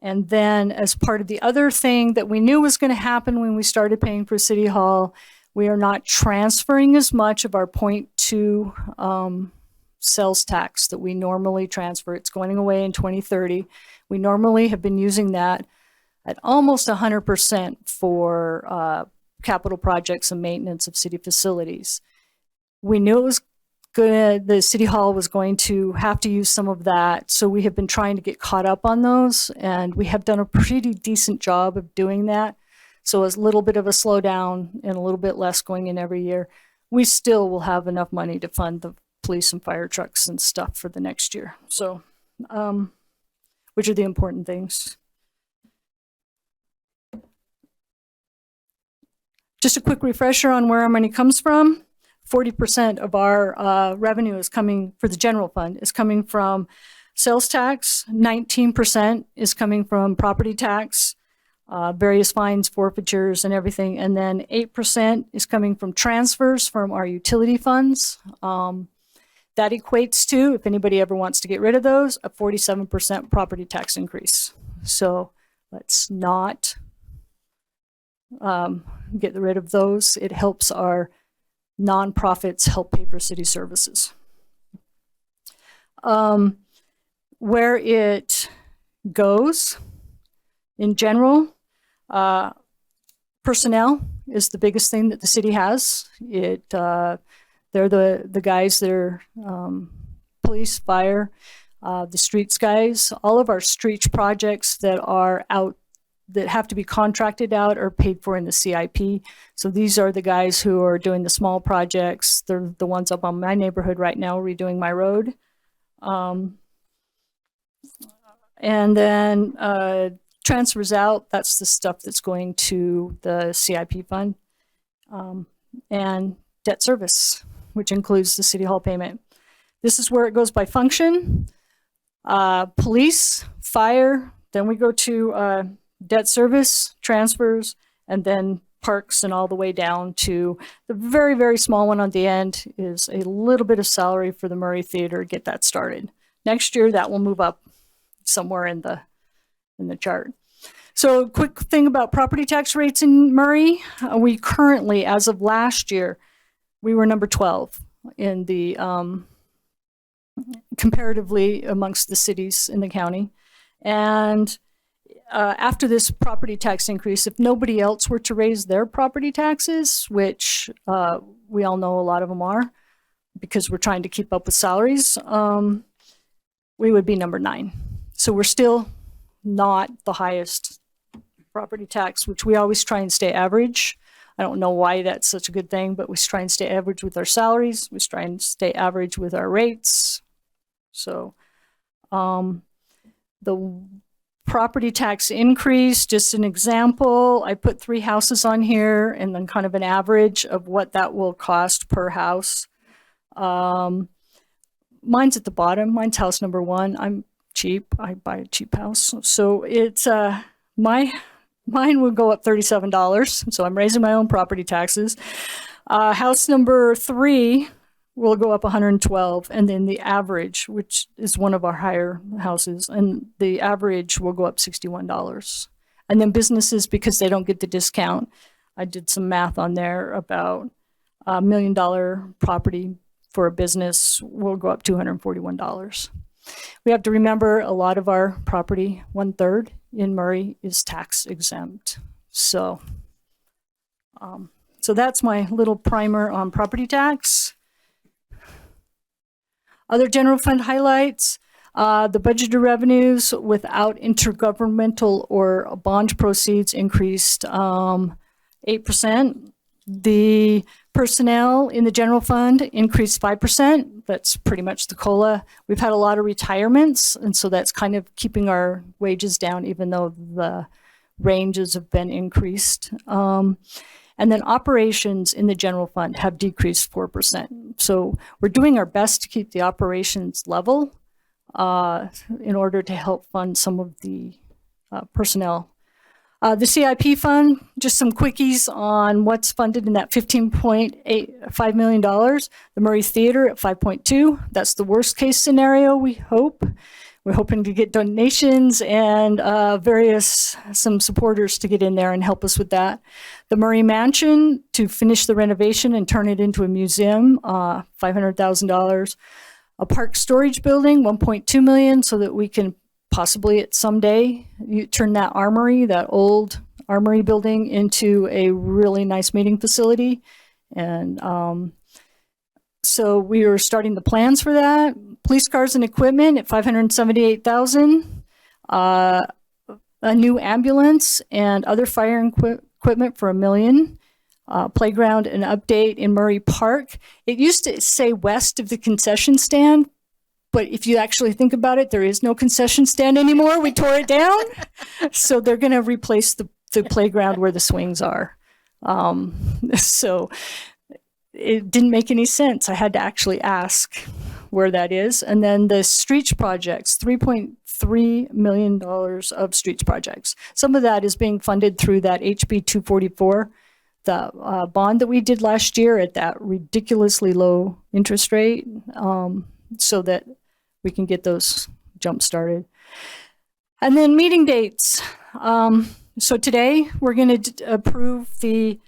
And then as part of the other thing that we knew was going to happen when we started paying for City Hall, we are not transferring as much of our 0.2 sales tax that we normally transfer. It's going away in 2030. We normally have been using that at almost 100% for capital projects and maintenance of city facilities. We knew it was the City Hall was going to have to use some of that, so we have been trying to get caught up on those, and we have done a pretty decent job of doing that. So a little bit of a slowdown and a little bit less going in every year. We still will have enough money to fund the police and fire trucks and stuff for the next year. So, which are the important things. Just a quick refresher on where our money comes from. 40% of our revenue is coming for the general fund is coming from sales tax. 19% is coming from property tax, various fines, forfeitures, and everything. And then 8% is coming from transfers from our utility funds. That equates to, if anybody ever wants to get rid of those, a 47% property tax increase. So let's not get rid of those. It helps our nonprofits help pay for city services. Where it goes in general, personnel is the biggest thing that the city has. They're the guys that are police, fire, the streets guys. All of our streets projects that are out that have to be contracted out are paid for in the CIP. So these are the guys who are doing the small projects. They're the ones up on my neighborhood right now redoing my road. And then transfers out, that's the stuff that's going to the CIP fund. And debt service, which includes the City Hall payment. This is where it goes by function. Police, fire, then we go to debt service, transfers, and then parks and all the way down to the very, very small one on the end is a little bit of salary for the Murray Theater to get that started. Next year, that will move up somewhere in the chart. So quick thing about property tax rates in Murray. We currently, as of last year, we were number 12 in the comparatively amongst the cities in the county. And after this property tax increase, if nobody else were to raise their property taxes, which we all know a lot of them are, because we're trying to keep up with salaries, we would be number 9. So we're still not the highest property tax, which we always try and stay average. I don't know why that's such a good thing, but we try and stay average with our salaries. We try and stay average with our rates. So the property tax increase, just an example, I put 3 houses on here and then kind of an average of what that will cost per house. Mine's at the bottom. Mine's house number 1. I'm cheap. I buy a cheap house. So it's mine would go up $37. So I'm raising my own property taxes. House number 3 will go up 112, and then the average, which is one of our higher houses, and the average will go up $61. And then businesses, because they don't get the discount, I did some math on there about $1 million property for a business will go up $241. We have to remember a lot of our property, 1/3 in Murray, is tax exempt. So, so that's my little primer on property tax. Other general fund highlights, the budgeted revenues without intergovernmental or bond proceeds increased 8%. The personnel in the general fund increased 5%. That's pretty much the COLA. We've had a lot of retirements, and so that's kind of keeping our wages down, even though the ranges have been increased. And then operations in the general fund have decreased 4%. So we're doing our best to keep the operations level in order to help fund some of the personnel. The CIP fund, just some quickies on what's funded in that $15.85 million. The Murray Theater at 5.2. That's the worst case scenario, we hope. We're hoping to get donations and some supporters to get in there and help us with that. The Murray Mansion to finish the renovation and turn it into a museum, $500,000. A park storage building, $1.2 million, so that we can possibly at someday turn that armory, that old armory building, into a really nice meeting facility. And so we are starting the plans for that. Police cars and equipment at $578,000. A new ambulance and other fire equipment for $1 million. Playground and update in Murray Park. It used to say west of the concession stand, but if you actually think about it, there is no concession stand anymore. We tore it down. So they're going to replace the playground where the swings are. So it didn't make any sense. I had to actually ask where that is. And then the streets projects, $3.3 million of streets projects. Some of that is being funded through that HB 244, the bond that we did last year at that ridiculously low interest rate, so that we can get those jump started. And then meeting dates. So today we're going to approve the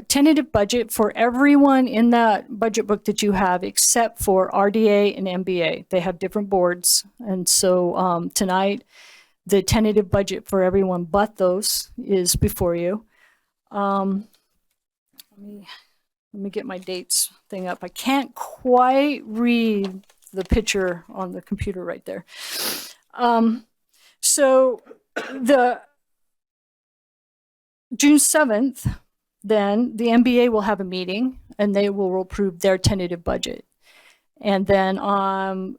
tentative budget for everyone in that budget book that you have, except for RDA and MBA. They have different boards. And so tonight, the tentative budget for everyone but those is before you. Let me get my dates thing up. I can't quite read the picture on the computer right there. So the June 7th, then the MBA will have a meeting and they will approve their tentative budget. And then on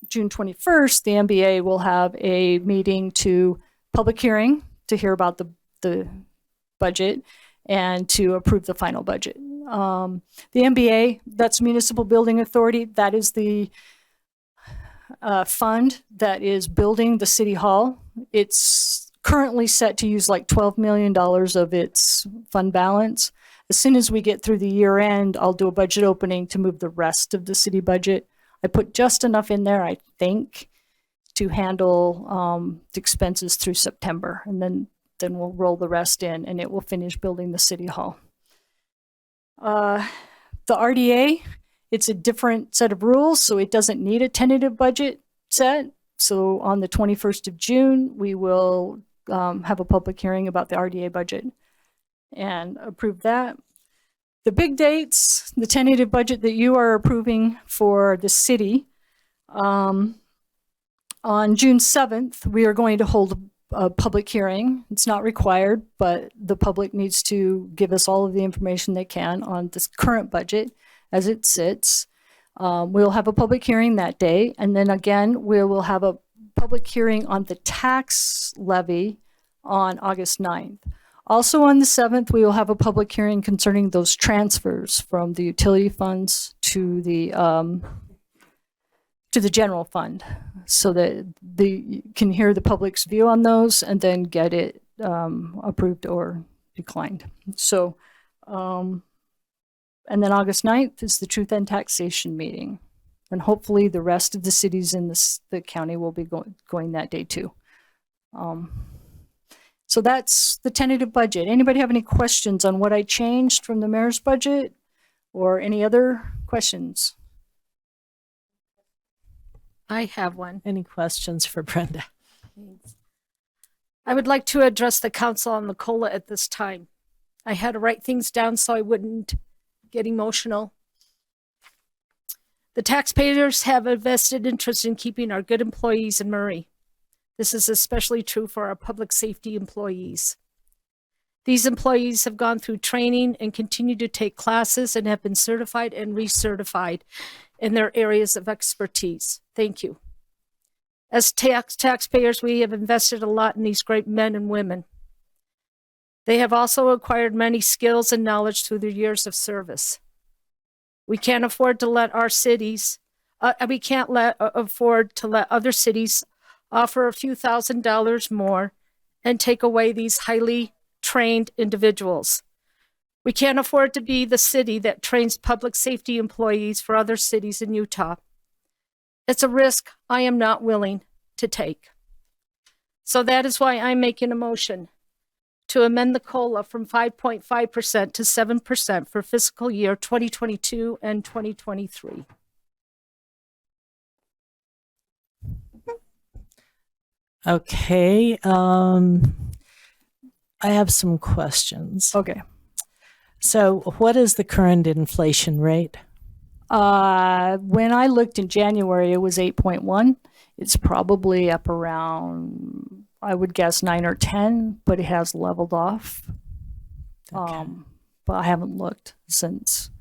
June 21st, the MBA will have a meeting to public hearing to hear about the budget and to approve the final budget. The MBA, that's Municipal Building Authority. That is the fund that is building the city hall. It's currently set to use like $12 million of its fund balance. As soon as we get through the year end, I'll do a budget opening to move the rest of the city budget. I put just enough in there, I think, to handle the expenses through September, and then we'll roll the rest in, and it will finish building the city hall. The RDA, it's a different set of rules, so it doesn't need a tentative budget set. So on the 21st of June, we will have a public hearing about the RDA budget and approve that. The big dates, the tentative budget that you are approving for the city, on June 7th, we are going to hold a public hearing. It's not required, but the public needs to give us all of the information they can on this current budget as it sits. We'll have a public hearing that day, and then again, we will have a public hearing on the tax levy on August 9th. Also on the 7th, we will have a public hearing concerning those transfers from the utility funds to the general fund, so that you can hear the public's view on those and then get it approved or declined. So, and then August 9th is the Truth and Taxation meeting. And hopefully the rest of the cities in the county will be going that day too. So that's the tentative budget. Anybody have any questions on what I changed from the mayor's budget or any other questions? I have one. Any questions for Brenda? I would like to address the council on the COLA at this time. I had to write things down so I wouldn't get emotional. The taxpayers have a vested interest in keeping our good employees in Murray. This is especially true for our public safety employees. These employees have gone through training and continue to take classes and have been certified and recertified in their areas of expertise. Thank you. As taxpayers, we have invested a lot in these great men and women. They have also acquired many skills and knowledge through their years of service. We can't afford to let our cities, afford to let other cities offer a few $1,000s more and take away these highly trained individuals. We can't afford to be the city that trains public safety employees for other cities in Utah. It's a risk I am not willing to take. So that is why I'm making a motion to amend the COLA from 5.5% to 7% for fiscal year 2022 and 2023. Okay, I have some questions. Okay. So what is the current inflation rate? When I looked in January, it was 8.1. It's probably up around, I would guess 9 or 10, but it has leveled off. Okay. But I haven't looked since.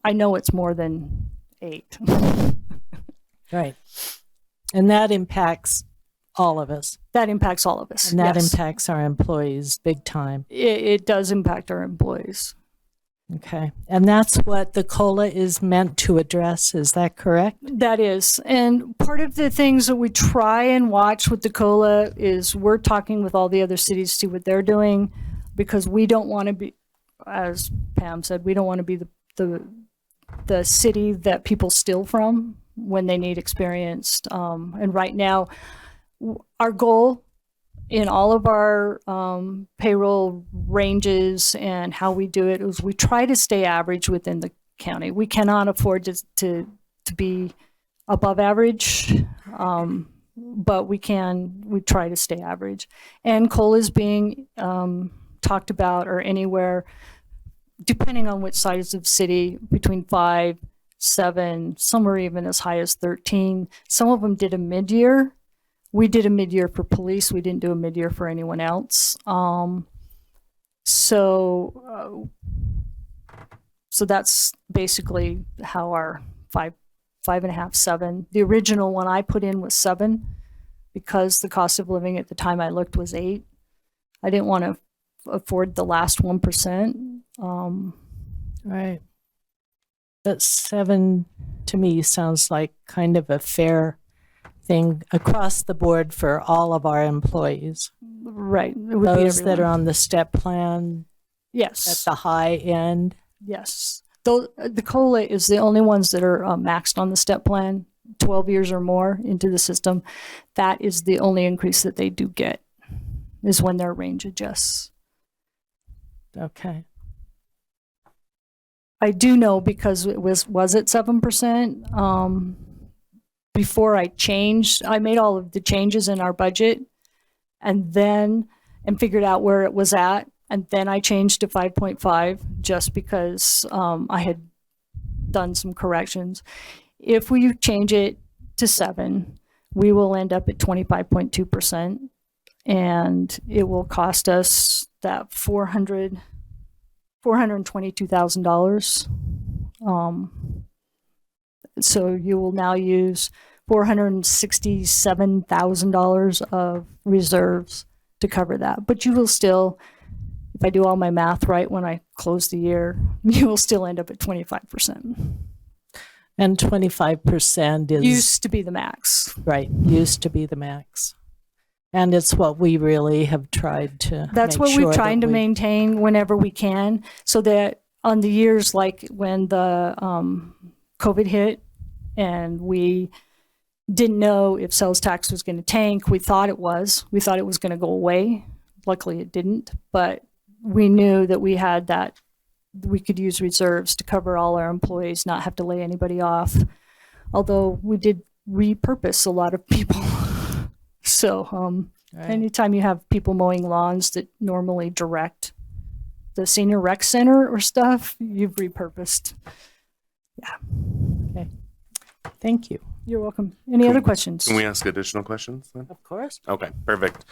I know it's more than 8. Right. And that impacts all of us. That impacts all of us. And that yes. impacts our employees big time. It does impact our employees. Okay. And that's what the COLA is meant to address. Is that correct? That is. And part of the things that we try and watch with the COLA is we're talking with all the other cities to see what they're doing, because we don't want to be, as Pam said, we don't want to be the city that people steal from when they need experienced. And right now, our goal in all of our payroll ranges and how we do it is we try to stay average within the county. We cannot afford to be above average, but we try to stay average. And COLA is being talked about, or anywhere, depending on which size of city, between 5, 7, some are even as high as 13. Some of them did a mid-year. We did a mid-year for police. We didn't do a mid-year for anyone else. So that's basically how our 5.5, 7. The original one I put in was 7 because the cost of living at the time I looked was 8. I didn't want to afford the last 1%. Right. That 7 to me sounds like kind of a fair thing across the board for all of our employees. Right. It would be Those that are everyone. on the step plan at Yes. the high end. Yes. Though the COLA is the only ones that are maxed on the step plan, 12 years or more into the system. That is the only increase that they do get, is when their range adjusts. Okay. I do know because it was at 7%. Before I made all of the changes in our budget and figured out where it was at. And then I changed to 5.5 just because I had done some corrections. If we change it to 7, we will end up at 25.2%. And it will cost us that $422,000. So you will now use $467,000 of reserves to cover that. But you will still, if I do all my math right when I close the year, you will still end up at 25%. And 25% is Used to be the max. right. Used to be the max. And it's what we really have tried to. That's make what sure we're trying that to maintain whenever we can, so that on the years like when the COVID hit and we didn't know if sales tax was going to tank, we thought it was going to go away. Luckily it didn't, but we knew that we had that, we could use reserves to cover all our employees, not have to lay anybody off. Although we did repurpose a lot of people. So anytime you have people mowing lawns that normally direct the senior rec center or stuff, you've repurposed. Yeah. Okay. Thank you. You're welcome. Any other questions? Can we ask additional questions then? Of course. Okay, perfect.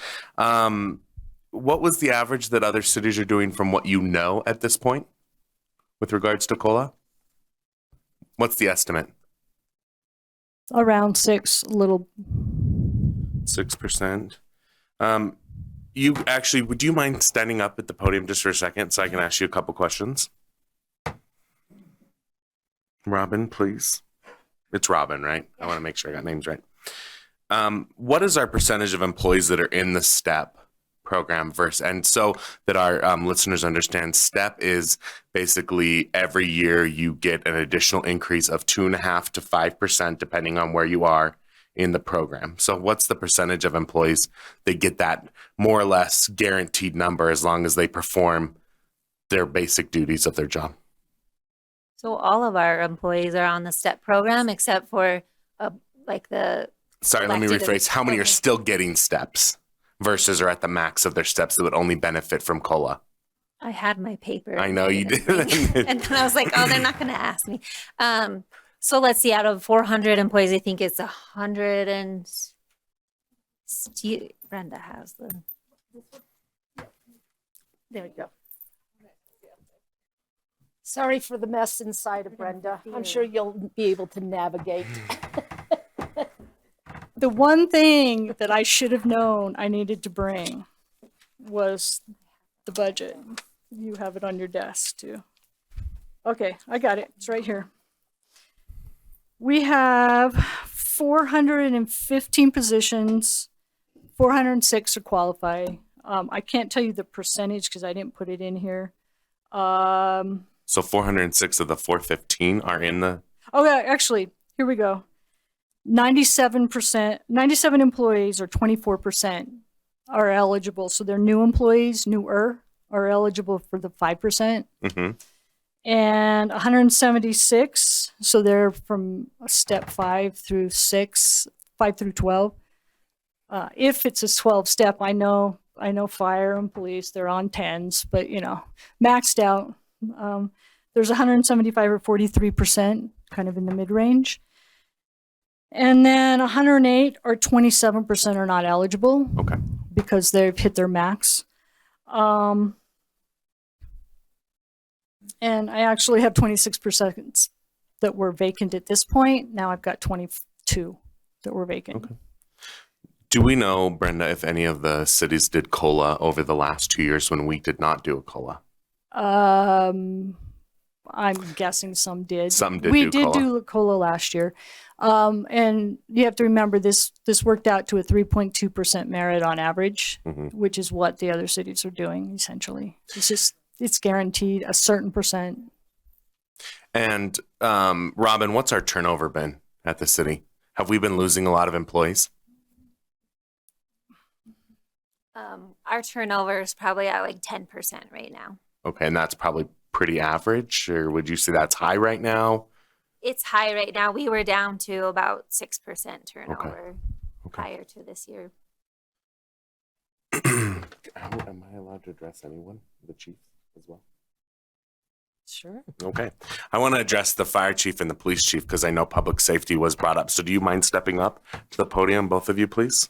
What was the average that other cities are doing from what you know at this point with regards to COLA? What's the estimate? Around 6, a little. 6%. You actually, would you mind standing up at the podium just for a second so I can ask you a couple questions? Robin, please. It's Robin, right? I want to make sure I got names right. What is our percentage of employees that are in the STEP program versus, and so that our listeners understand, STEP is basically every year you get an additional increase of 2.5% to 5% depending on where you are in the program. So what's the percentage of employees that get that more or less guaranteed number as long as they perform their basic duties of their job? So all of our employees are on the STEP program except for like the. Sorry, let me rephrase. How many are still getting steps versus are at the max of their steps that would only benefit from COLA? I had my paper. I know you did. And then I was like, oh, they're not going to ask me. So let's see, out of 400 employees, I think it's 100 and Brenda has the. There we go. Sorry for the mess inside of Brenda. I'm sure you'll be able to navigate. The one thing that I should have known I needed to bring was the budget. You have it on your desk too. Okay, I got it. It's right here. We have 415 positions, 406 are qualified. I can't tell you the percentage because I didn't put it in here. So 406 of the 415 are in the. Okay, actually, here we go. 97%, 97 employees or 24% are eligible. So they're new employees, newer, are eligible for the 5%. Mm-hmm. And 176, so they're from step 5 through 6, 5 through 12. If it's a 12 step, I know fire and police, they're on 10s, but maxed out. There's 175 or 43%, kind of in the mid-range. And then 108 or 27% are not eligible. Okay. Because they've hit their max. And I actually have 26% that were vacant at this point. Now I've got 22 that were vacant. Okay. Do we know, Brenda, if any of the cities did COLA over the last 2 years when we did not do a COLA? I'm guessing some did. Some did We do did COLA. do COLA last year. And you have to remember this worked out to a 3.2% merit on average, which is what the other cities are doing essentially. It's guaranteed a certain percent. And Robin, what's our turnover been at the city? Have we been losing a lot of employees? Our turnover is probably at like 10% right now. Okay, and that's probably pretty average, or would you say that's high right now? It's high right now. We were down to about 6% turnover prior to this year. Am I allowed to address anyone? The chief as well? Sure. Okay. I want to address the fire chief and the police chief because I know public safety was brought up. So do you mind stepping up to the podium, both of you, please?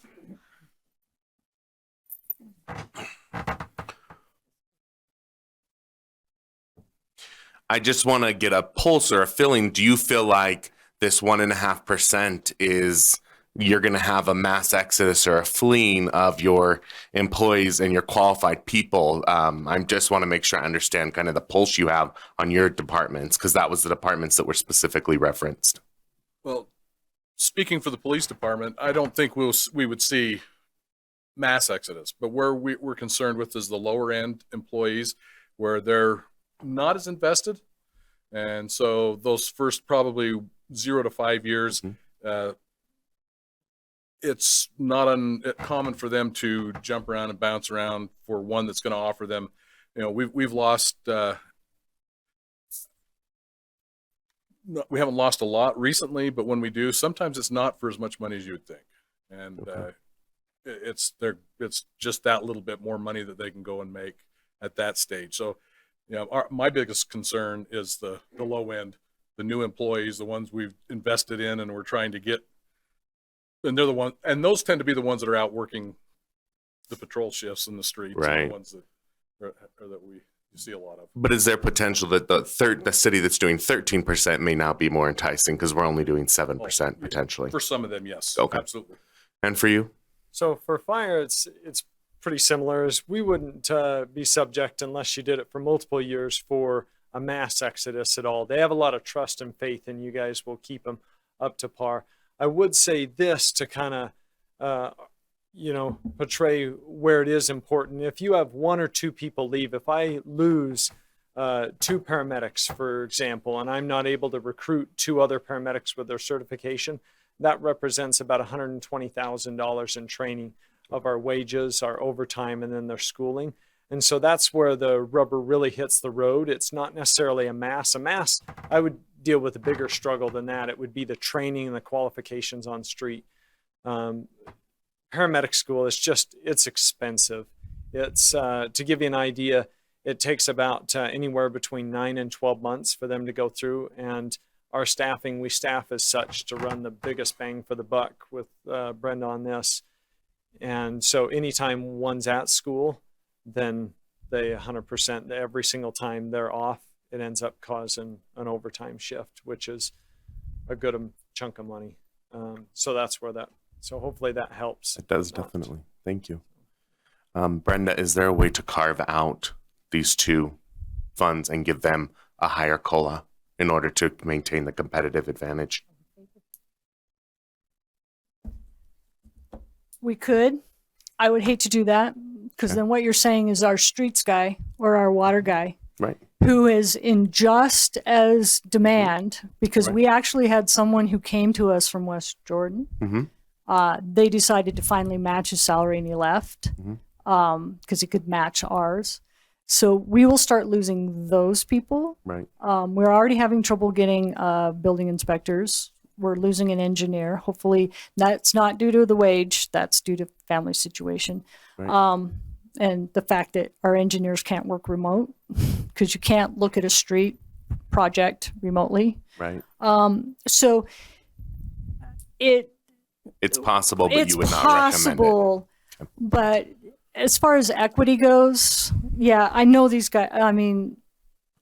I just want to get a pulse or a feeling. Do you feel like this 1.5% is you're going to have a mass exodus or a fleeing of your employees and your qualified people? I just want to make sure I understand kind of the pulse you have on your departments, because that was the departments that were specifically referenced. Well, speaking for the police department, I don't think we would see mass exodus, but where we're concerned with is the lower end employees where they're not as invested. And so those first probably 0 to 5 years, it's not uncommon for them to jump around and bounce around for one that's going to offer them. You know, we've lost, we haven't lost a lot recently, but when we do, sometimes it's not for as much money as you would think. And it's just that little bit more money that they can go and make at that stage. So, you know, my biggest concern is the low end, the new employees, the ones we've invested in and we're trying to get. And they're the one, and those tend to be the ones that are out working the patrol shifts in the streets, Right. and the ones that we see a lot of. But is there potential that the city that's doing 13% may now be more enticing because we're only doing 7% potentially? For some of them, yes. Okay. Absolutely. And for you? So for fire, it's pretty similar. As we wouldn't be subject, unless you did it for multiple years, for a mass exodus at all. They have a lot of trust and faith, and you guys will keep them up to par. I would say this to kind of, portray where it is important. If you have 1 or 2 people leave, if I lose 2 paramedics, for example, and I'm not able to recruit 2 other paramedics with their certification, that represents about $120,000 in training of our wages, our overtime, and then their schooling. And so that's where the rubber really hits the road. It's not necessarily a mass. A mass, I would deal with a bigger struggle than that. It would be the training and the qualifications on street. Paramedic school, it's expensive. It's, to give you an idea, it takes about anywhere between 9 and 12 months for them to go through. And our staffing, we staff as such to run the biggest bang for the buck with Brenda on this. And so anytime one's at school, then they 100%, every single time they're off, it ends up causing an overtime shift, which is a good chunk of money. So hopefully that helps. It does, definitely. Thank you. Brenda, is there a way to carve out these 2 funds and give them a higher COLA in order to maintain the competitive advantage? We could. I would hate to do that because then what you're saying is our streets guy or our water guy, right, who is in just as demand, because we actually had someone who came to us from West Jordan. They decided to finally match his salary and he left because he could match ours. So we will start losing those people. Right. We're already having trouble getting building inspectors. We're losing an engineer. Hopefully that's not due to the wage. That's due to family situation. Right. And the fact that our engineers can't work remote because you can't look at a street project remotely. Right. So it's possible, but it's you would not possible, recommend it. But as far as equity goes, yeah, I know these guys. I mean,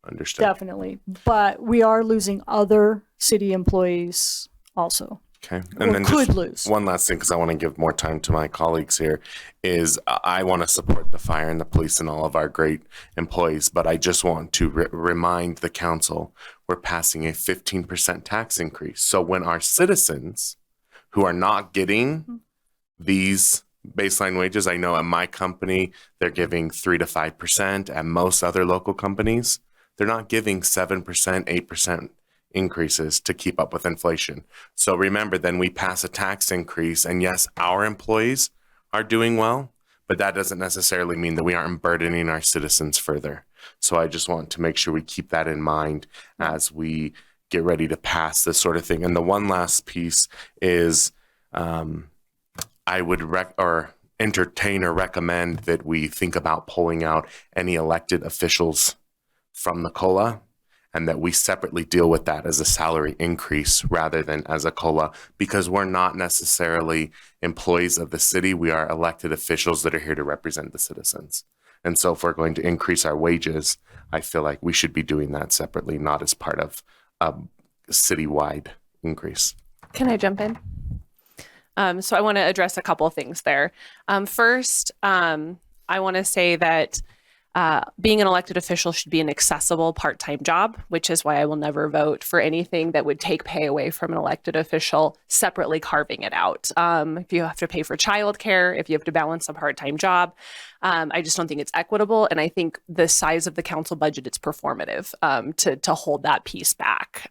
understood. Definitely, but we are losing other city employees also. Okay. Or And then could just lose. one last thing, because I want to give more time to my colleagues here, is I want to support the fire and the police and all of our great employees, but I just want to remind the council we're passing a 15% tax increase. So when our citizens who are not getting these baseline wages, I know at my company, they're giving 3 to 5%. At most other local companies, they're not giving 7%, 8% increases to keep up with inflation. So remember, then we pass a tax increase, and yes, our employees are doing well, but that doesn't necessarily mean that we aren't burdening our citizens further. So I just want to make sure we keep that in mind as we get ready to pass this sort of thing. And the one last piece is I would entertain or recommend that we think about pulling out any elected officials from the COLA, and that we separately deal with that as a salary increase rather than as a COLA, because we're not necessarily employees of the city. We are elected officials that are here to represent the citizens. And so if we're going to increase our wages, I feel like we should be doing that separately, not as part of a citywide increase. Can I jump in? So I want to address a couple of things there. First, I want to say that being an elected official should be an accessible part-time job, which is why I will never vote for anything that would take pay away from an elected official, separately carving it out. If you have to pay for childcare, if you have to balance a part-time job, I just don't think it's equitable. And I think the size of the council budget, it's performative to hold that piece back,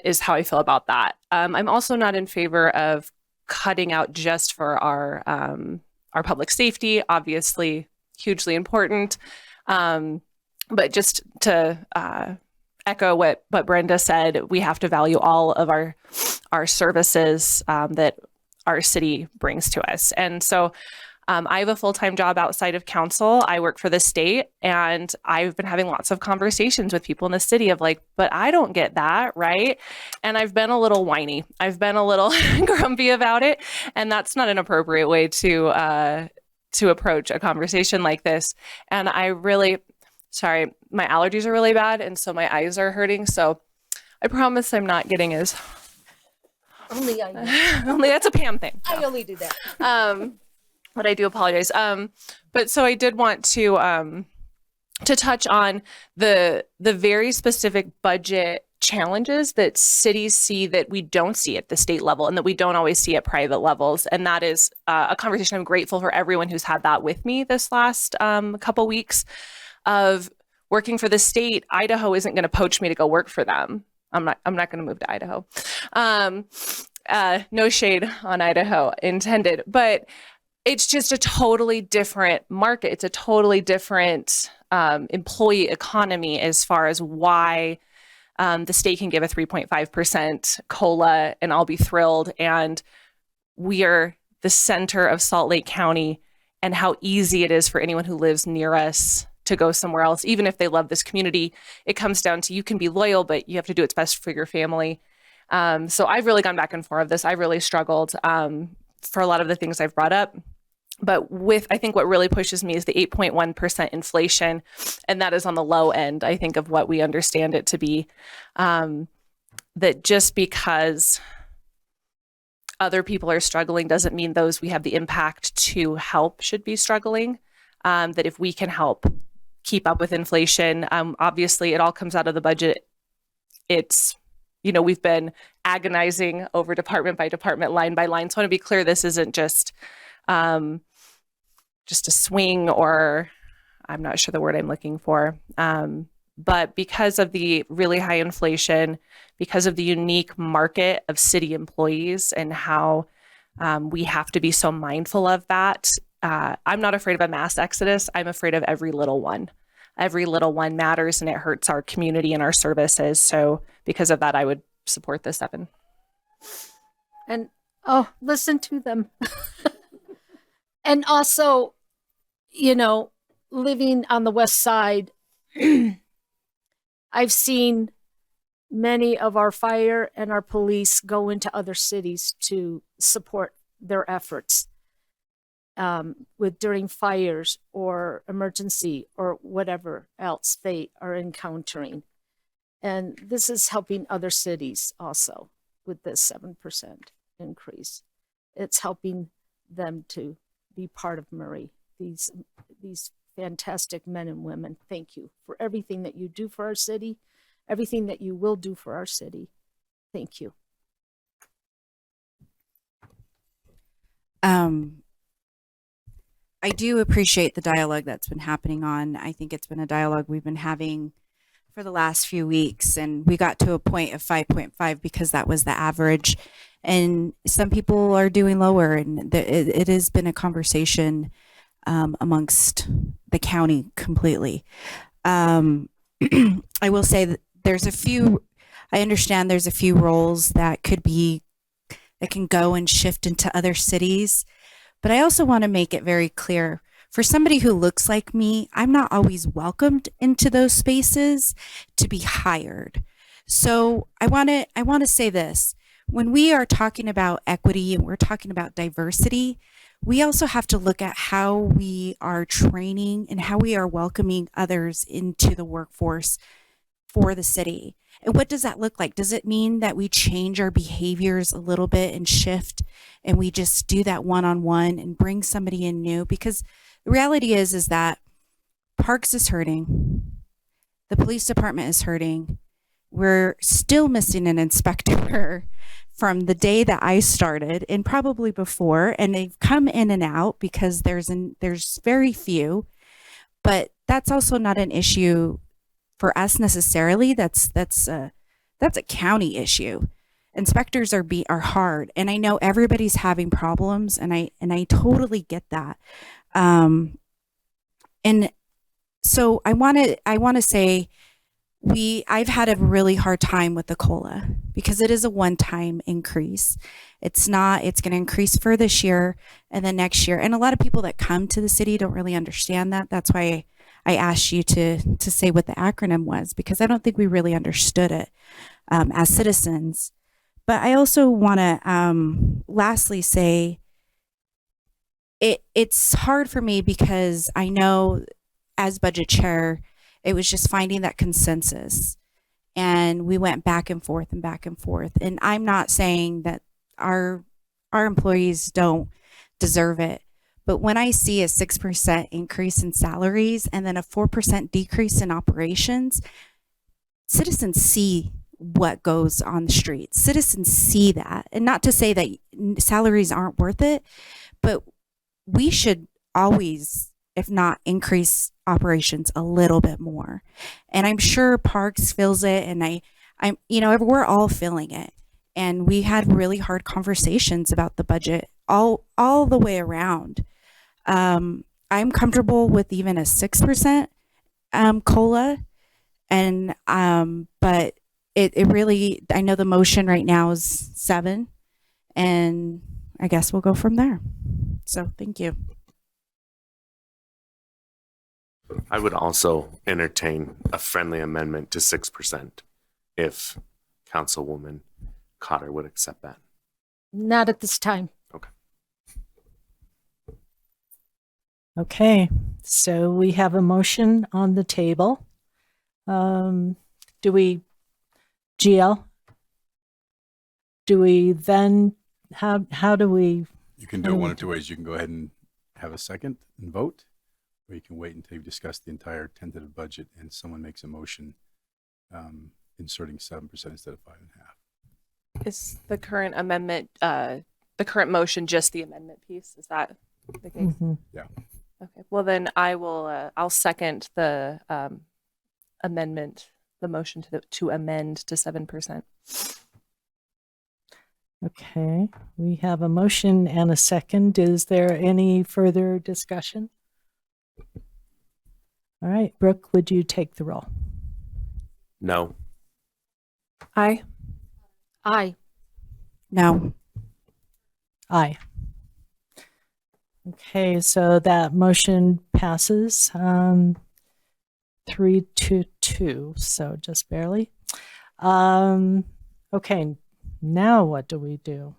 is how I feel about that. I'm also not in favor of cutting out just for our public safety, obviously hugely important. But just to echo what Brenda said, we have to value all of our services that our city brings to us. And so I have a full-time job outside of council. I work for the state, and I've been having lots of conversations with people in the city of like, but I don't get that, right? And I've been a little whiny. I've been a little grumpy about it, and that's not an appropriate way to approach a conversation like this. And I really, sorry, my allergies are really bad, and so my eyes are hurting. So I promise I'm not getting as Only I know. only that's a Pam thing. I only do that. But I do apologize. But so I did want to touch on the very specific budget challenges that cities see that we don't see at the state level and that we don't always see at private levels. And that is a conversation I'm grateful for everyone who's had that with me this last couple weeks of working for the state. Idaho isn't going to poach me to go work for them. I'm not going to move to Idaho. No shade on Idaho intended, but it's just a totally different market. It's a totally different employee economy as far as why the state can give a 3.5% COLA, and I'll be thrilled. And we are the center of Salt Lake County, and how easy it is for anyone who lives near us to go somewhere else, even if they love this community. It comes down to you can be loyal, but you have to do what's best for your family. So I've really gone back and forth of this. I really struggled for a lot of the things I've brought up. But I think what really pushes me is the 8.1% inflation, and that is on the low end, I think, of what we understand it to be. That just because other people are struggling doesn't mean those we have the impact to help should be struggling. That if we can help keep up with inflation, obviously it all comes out of the budget. It's, we've been agonizing over department by department, line by line. So I want to be clear, this isn't just a swing, or I'm not sure the word I'm looking for. But because of the really high inflation, because of the unique market of city employees and how we have to be so mindful of that, I'm not afraid of a mass exodus. I'm afraid of every little one. Every little one matters, and it hurts our community and our services. So because of that, I would support the 7. And listen to them. And also, living on the west side, I've seen many of our fire and our police go into other cities to support their efforts during fires or emergency or whatever else they are encountering. And this is helping other cities also. with the 7% increase. It's helping them to be part of Murray. These fantastic men and women, thank you for everything that you do for our city, everything that you will do for our city. Thank you. I do appreciate the dialogue that's been happening on. I think it's been a dialogue we've been having for the last few weeks, and we got to a point of 5.5 because that was the average, and some people are doing lower, and it has been a conversation amongst the county completely. I will say that I understand there's a few roles that can go and shift into other cities. But I also want to make it very clear, for somebody who looks like me, I'm not always welcomed into those spaces to be hired. So I want to say this. When we are talking about equity and we're talking about diversity, we also have to look at how we are training and how we are welcoming others into the workforce for the city. And what does that look like? Does it mean that we change our behaviors a little bit and shift and we just do that one-on-one and bring somebody in new? Because the reality is that Parks is hurting. The police department is hurting. We're still missing an inspector from the day that I started and probably before, and they've come in and out because there's very few, but that's also not an issue for us necessarily. That's a county issue. Inspectors are hard, and I know everybody's having problems, and I totally get that. And so I want to say I've had a really hard time with the COLA because it is a one-time increase. It's going to increase for this year and then next year. And a lot of people that come to the city don't really understand that. That's why I asked you to say what the acronym was, because I don't think we really understood it as citizens. But I also want to lastly say it's hard for me because I know as budget chair, it was just finding that consensus. And we went back and forth and back and forth. And I'm not saying that our employees don't deserve it. But when I see a 6% increase in salaries and then a 4% decrease in operations, citizens see what goes on the streets. Citizens see that. And not to say that salaries aren't worth it, but we should always, if not increase operations a little bit more. And I'm sure Parks feels it, and we're all feeling it. And we had really hard conversations about the budget all the way around. I'm comfortable with even a 6% COLA, and but it really, I know the motion right now is 7, and I guess we'll go from there. So thank you. I would also entertain a friendly amendment to 6% if Councilwoman Cotter would accept that. Not at this time. Okay. Okay, so we have a motion on the table. GL? Do we then, how do we? You can do it one of two ways. You can go ahead and have a second and vote, or you can wait until you've discussed the entire tentative budget and someone makes a motion inserting 7% instead of 5.5. Is the current amendment, the current motion, just the amendment piece? Is that the case? Mm-hmm. Yeah. Okay. Well, then I'll second the amendment, the motion to amend to 7%. Okay, we have a motion and a second. Is there any further discussion? All right, Brooke, would you take the roll? No. Aye. Aye. No. Aye. Okay, so that motion passes 3-2, so just barely. Okay, now what do we do?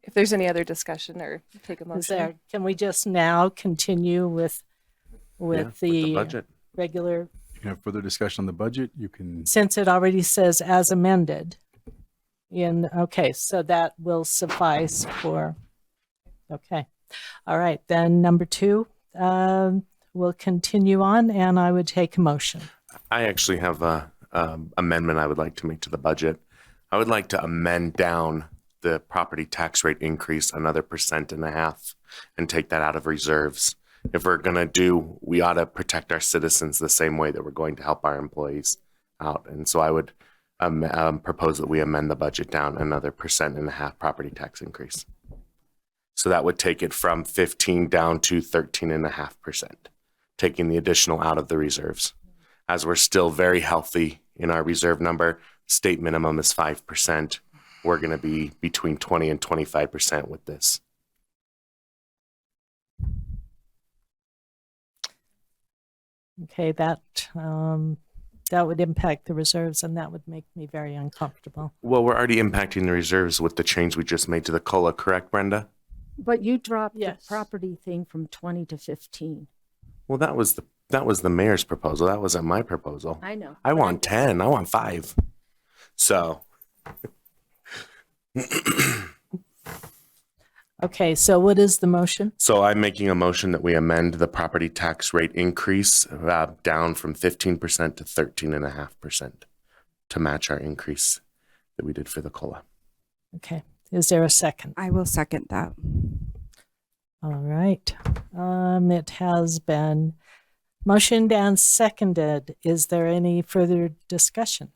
If there's any other discussion or take a motion. Can we just now continue with the the budget? regular? You can have further discussion on the budget. You can, Since it already says as amended. Okay, so that will suffice for, okay. All right, then number 2, we'll continue on and I would take a motion. I actually have a amendment I would like to make to the budget. I would like to amend down the property tax rate increase another 1.5% and take that out of reserves. If we're going to do, we ought to protect our citizens the same way that we're going to help our employees out. And so I would propose that we amend the budget down another 1.5% property tax increase. So that would take it from 15 down to 13.5%, taking the additional out of the reserves. As we're still very healthy in our reserve number, state minimum is 5%. We're going to be between 20 and 25% with this. Okay, that would impact the reserves and that would make me very uncomfortable. Well, we're already impacting the reserves with the change we just made to the COLA, correct, Brenda? But you dropped Yes. the property thing from 20 to 15. Well, that was the mayor's proposal. That wasn't my proposal. I know. I want 10. I want 5. So. Okay, so what is the motion? So I'm making a motion that we amend the property tax rate increase down from 15% to 13.5% to match our increase that we did for the COLA. Okay, is there a second? I will second that. All right, it has been motioned and seconded. Is there any further discussion?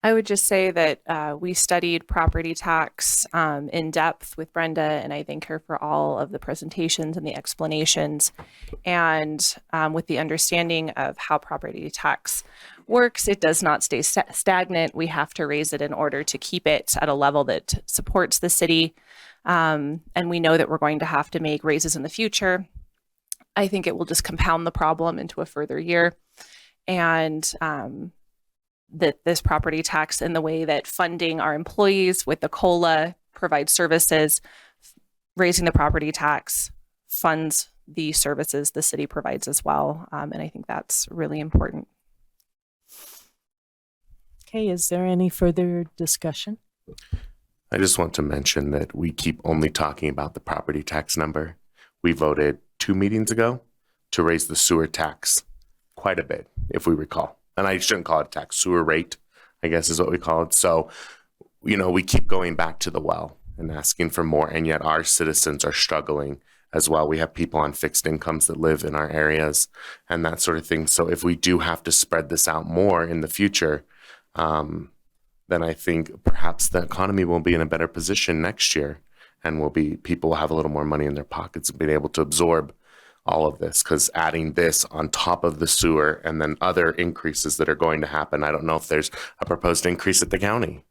I would just say that we studied property tax in depth with Brenda, and I thank her for all of the presentations and the explanations. And with the understanding of how property tax works, it does not stay stagnant. We have to raise it in order to keep it at a level that supports the city. And we know that we're going to have to make raises in the future. I think it will just compound the problem into a further year. And that this property tax and the way that funding our employees with the COLA provides services, raising the property tax funds the services the city provides as well. And I think that's really important. Okay, is there any further discussion? I just want to mention that we keep only talking about the property tax number. We voted 2 meetings ago to raise the sewer tax quite a bit, if we recall. And I shouldn't call it a tax, sewer rate, I guess is what we call it. So, we keep going back to the well and asking for more, and yet our citizens are struggling as well. We have people on fixed incomes that live in our areas and that sort of thing. So if we do have to spread this out more in the future, then I think perhaps the economy will be in a better position next year, and people will have a little more money in their pockets and be able to absorb all of this, because adding this on top of the sewer and then other increases that are going to happen. I don't know if there's a proposed increase at the county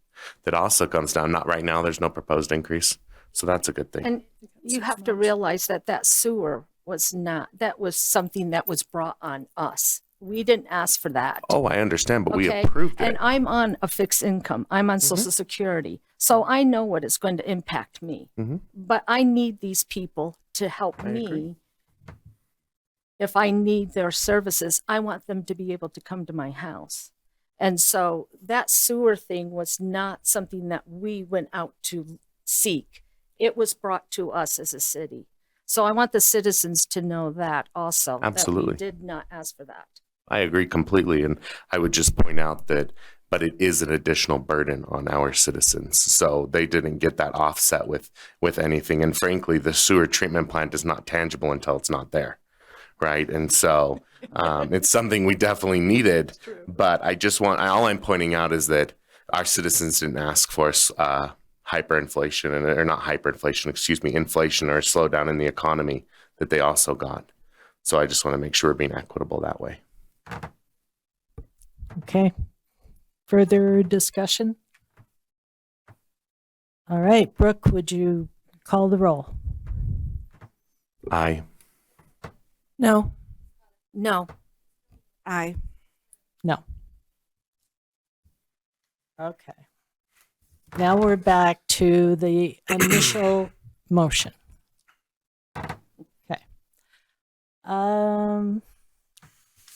that also comes down. Not right now, there's no proposed increase. So that's a good thing. And you have to realize that sewer was that was something that was brought on us. We didn't ask for that. Oh, I understand, but we Okay? approved it. And I'm on a fixed income. I'm on Social Security. So I know what it's going to impact me. But I need these people to help I me. agree. If I need their services, I want them to be able to come to my house. And so that sewer thing was not something that we went out to seek. It was brought to us as a city. So I want the citizens to know that also. Absolutely. That we did not ask for that. I agree completely. And I would just point out that, but it is an additional burden on our citizens. So they didn't get that offset with anything. And frankly, the sewer treatment plant is not tangible until it's not there. Right. And so it's something we definitely needed. But all I'm pointing out is that our citizens didn't ask for hyperinflation, or not hyperinflation, inflation or a slowdown in the economy that they also got. So I just want to make sure we're being equitable that way. Okay. Further discussion? All right, Brooke, would you call the roll? Aye. No. No. Aye. No. Okay. Now we're back to the initial motion. Okay.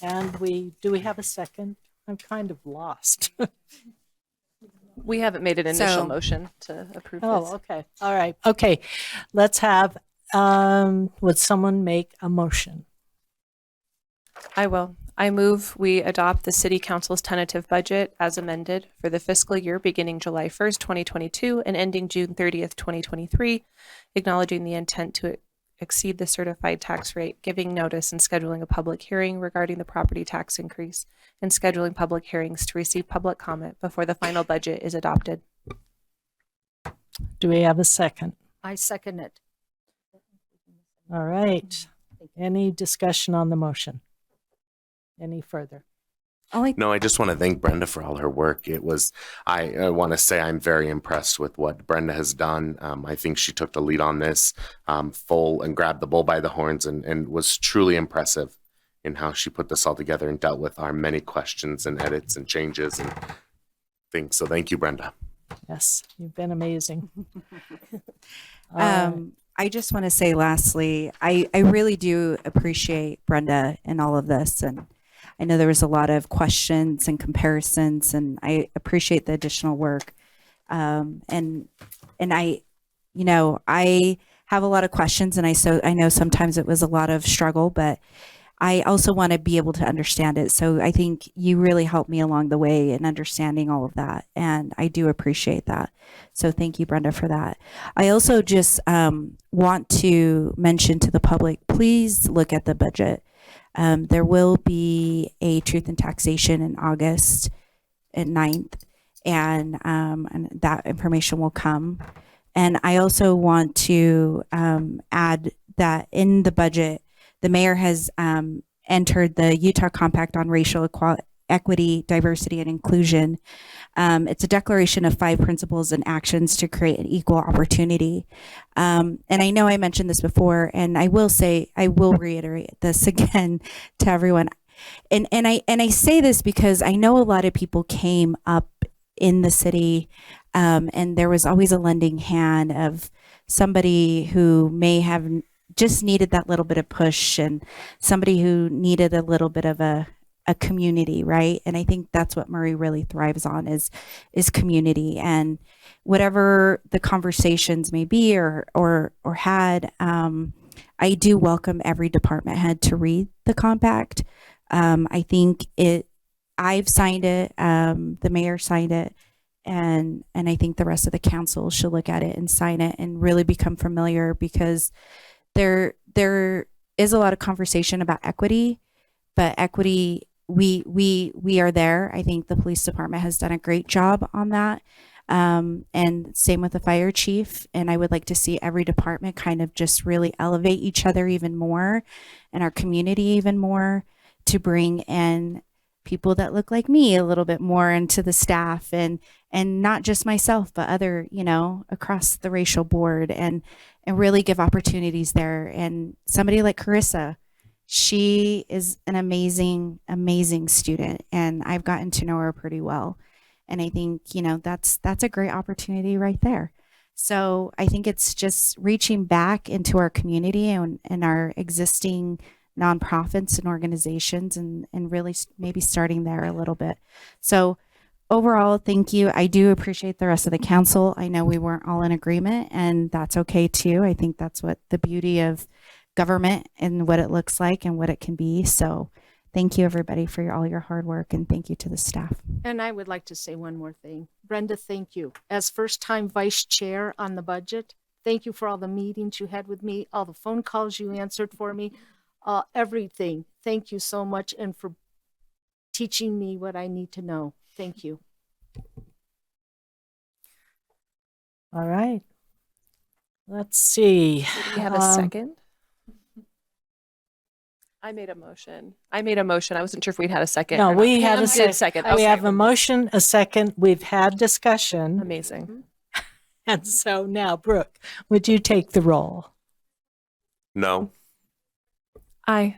And do we have a second? I'm kind of lost. We haven't made an initial So- motion to approve this. Oh, okay. All right. Okay. Let's have, would someone make a motion? I will. I move we adopt the City Council's tentative budget as amended for the fiscal year beginning July 1st, 2022 and ending June 30th, 2023, acknowledging the intent to exceed the certified tax rate, giving notice and scheduling a public hearing regarding the property tax increase, and scheduling public hearings to receive public comment before the final budget is adopted. Do we have a second? I second it. All right. Any discussion on the motion? Any further? No, I just want to thank Brenda for all her work. It was, I want to say I'm very impressed with what Brenda has done. I think she took the lead on this full and grabbed the bull by the horns and was truly impressive in how she put this all together and dealt with our many questions and edits and changes and things. So thank you, Brenda. Yes, you've been amazing. I just want to say lastly, I really do appreciate Brenda in all of this. And I know there was a lot of questions and comparisons, and I appreciate the additional work. And I, you know, I have a lot of questions, and I know sometimes it was a lot of struggle, but I also want to be able to understand it. So I think you really helped me along the way in understanding all of that. And I do appreciate that. So thank you, Brenda, for that. I also just want to mention to the public, please look at the budget. There will be a Truth in Taxation in August at 9th, and that information will come. And I also want to add that in the budget, the mayor has entered the Utah Compact on Racial Equity, Diversity, and Inclusion. It's a declaration of 5 principles and actions to create an equal opportunity. And I know I mentioned this before, and I will reiterate this again to everyone. And I say this because I know a lot of people came up in the city, and there was always a lending hand of somebody who may have just needed that little bit of push, and somebody who needed a little bit of a community, right? And I think that's what Murray really thrives on is community. And whatever the conversations may be or had, I do welcome every department head to read the compact. I think I've signed it, the mayor signed it, and I think the rest of the council should look at it and sign it and really become familiar, because there is a lot of conversation about equity, but equity, we are there. I think the police department has done a great job on that. And same with the fire chief. And I would like to see every department kind of just really elevate each other even more, and our community even more, to bring in people that look like me a little bit more into the staff, and not just myself, but other, across the racial board, and really give opportunities there. And somebody like Carissa, she is an amazing, amazing student, and I've gotten to know her pretty well. And I think, that's a great opportunity right there. So I think it's just reaching back into our community and our existing nonprofits and organizations, and really maybe starting there a little bit. So overall, thank you. I do appreciate the rest of the council. I know we weren't all in agreement, and that's okay too. I think that's what the beauty of government and what it looks like and what it can be. So thank you, everybody, for all your hard work, and thank you to the staff. And I would like to say one more thing. Brenda, thank you. As first-time vice chair on the budget, thank you for all the meetings you had with me, all the phone calls you answered for me, everything. Thank you so much, and for teaching me what I need to know. Thank you. All right. Let's see. Do we have a second? I made a motion. I wasn't sure if we'd had a second. No, or not. we had Pam a did second. second. We Okay. have a motion, a second. We've had discussion. Amazing. And so now, Brooke, would you take the roll? No. Aye.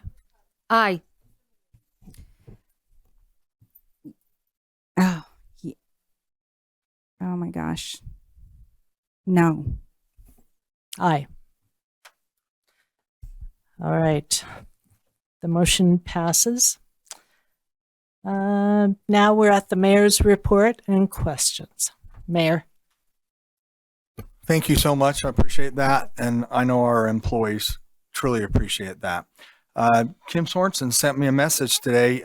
Oh, oh my gosh. No. Aye. All right. The motion passes. Now we're at the mayor's report and questions. Mayor. Thank you so much. I appreciate that. And I know our employees truly appreciate that. Kim Sorensen sent me a message today.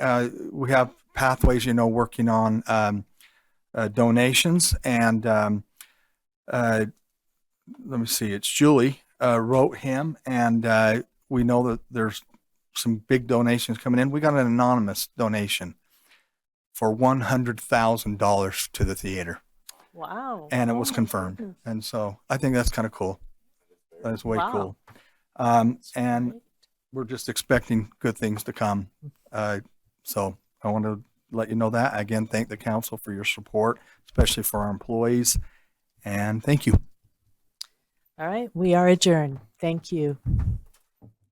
We have Pathways, working on donations. And let me see, it's Julie wrote him. And we know that there's some big donations coming in. We got an anonymous donation for $100,000 to the theater. Wow. And it was confirmed. And so I think that's kind of cool. That's way Wow. cool. And we're just expecting good things to come. So I want to let you know that. Again, thank the council for your support, especially for our employees. And thank you. All right. We are adjourned. Thank you.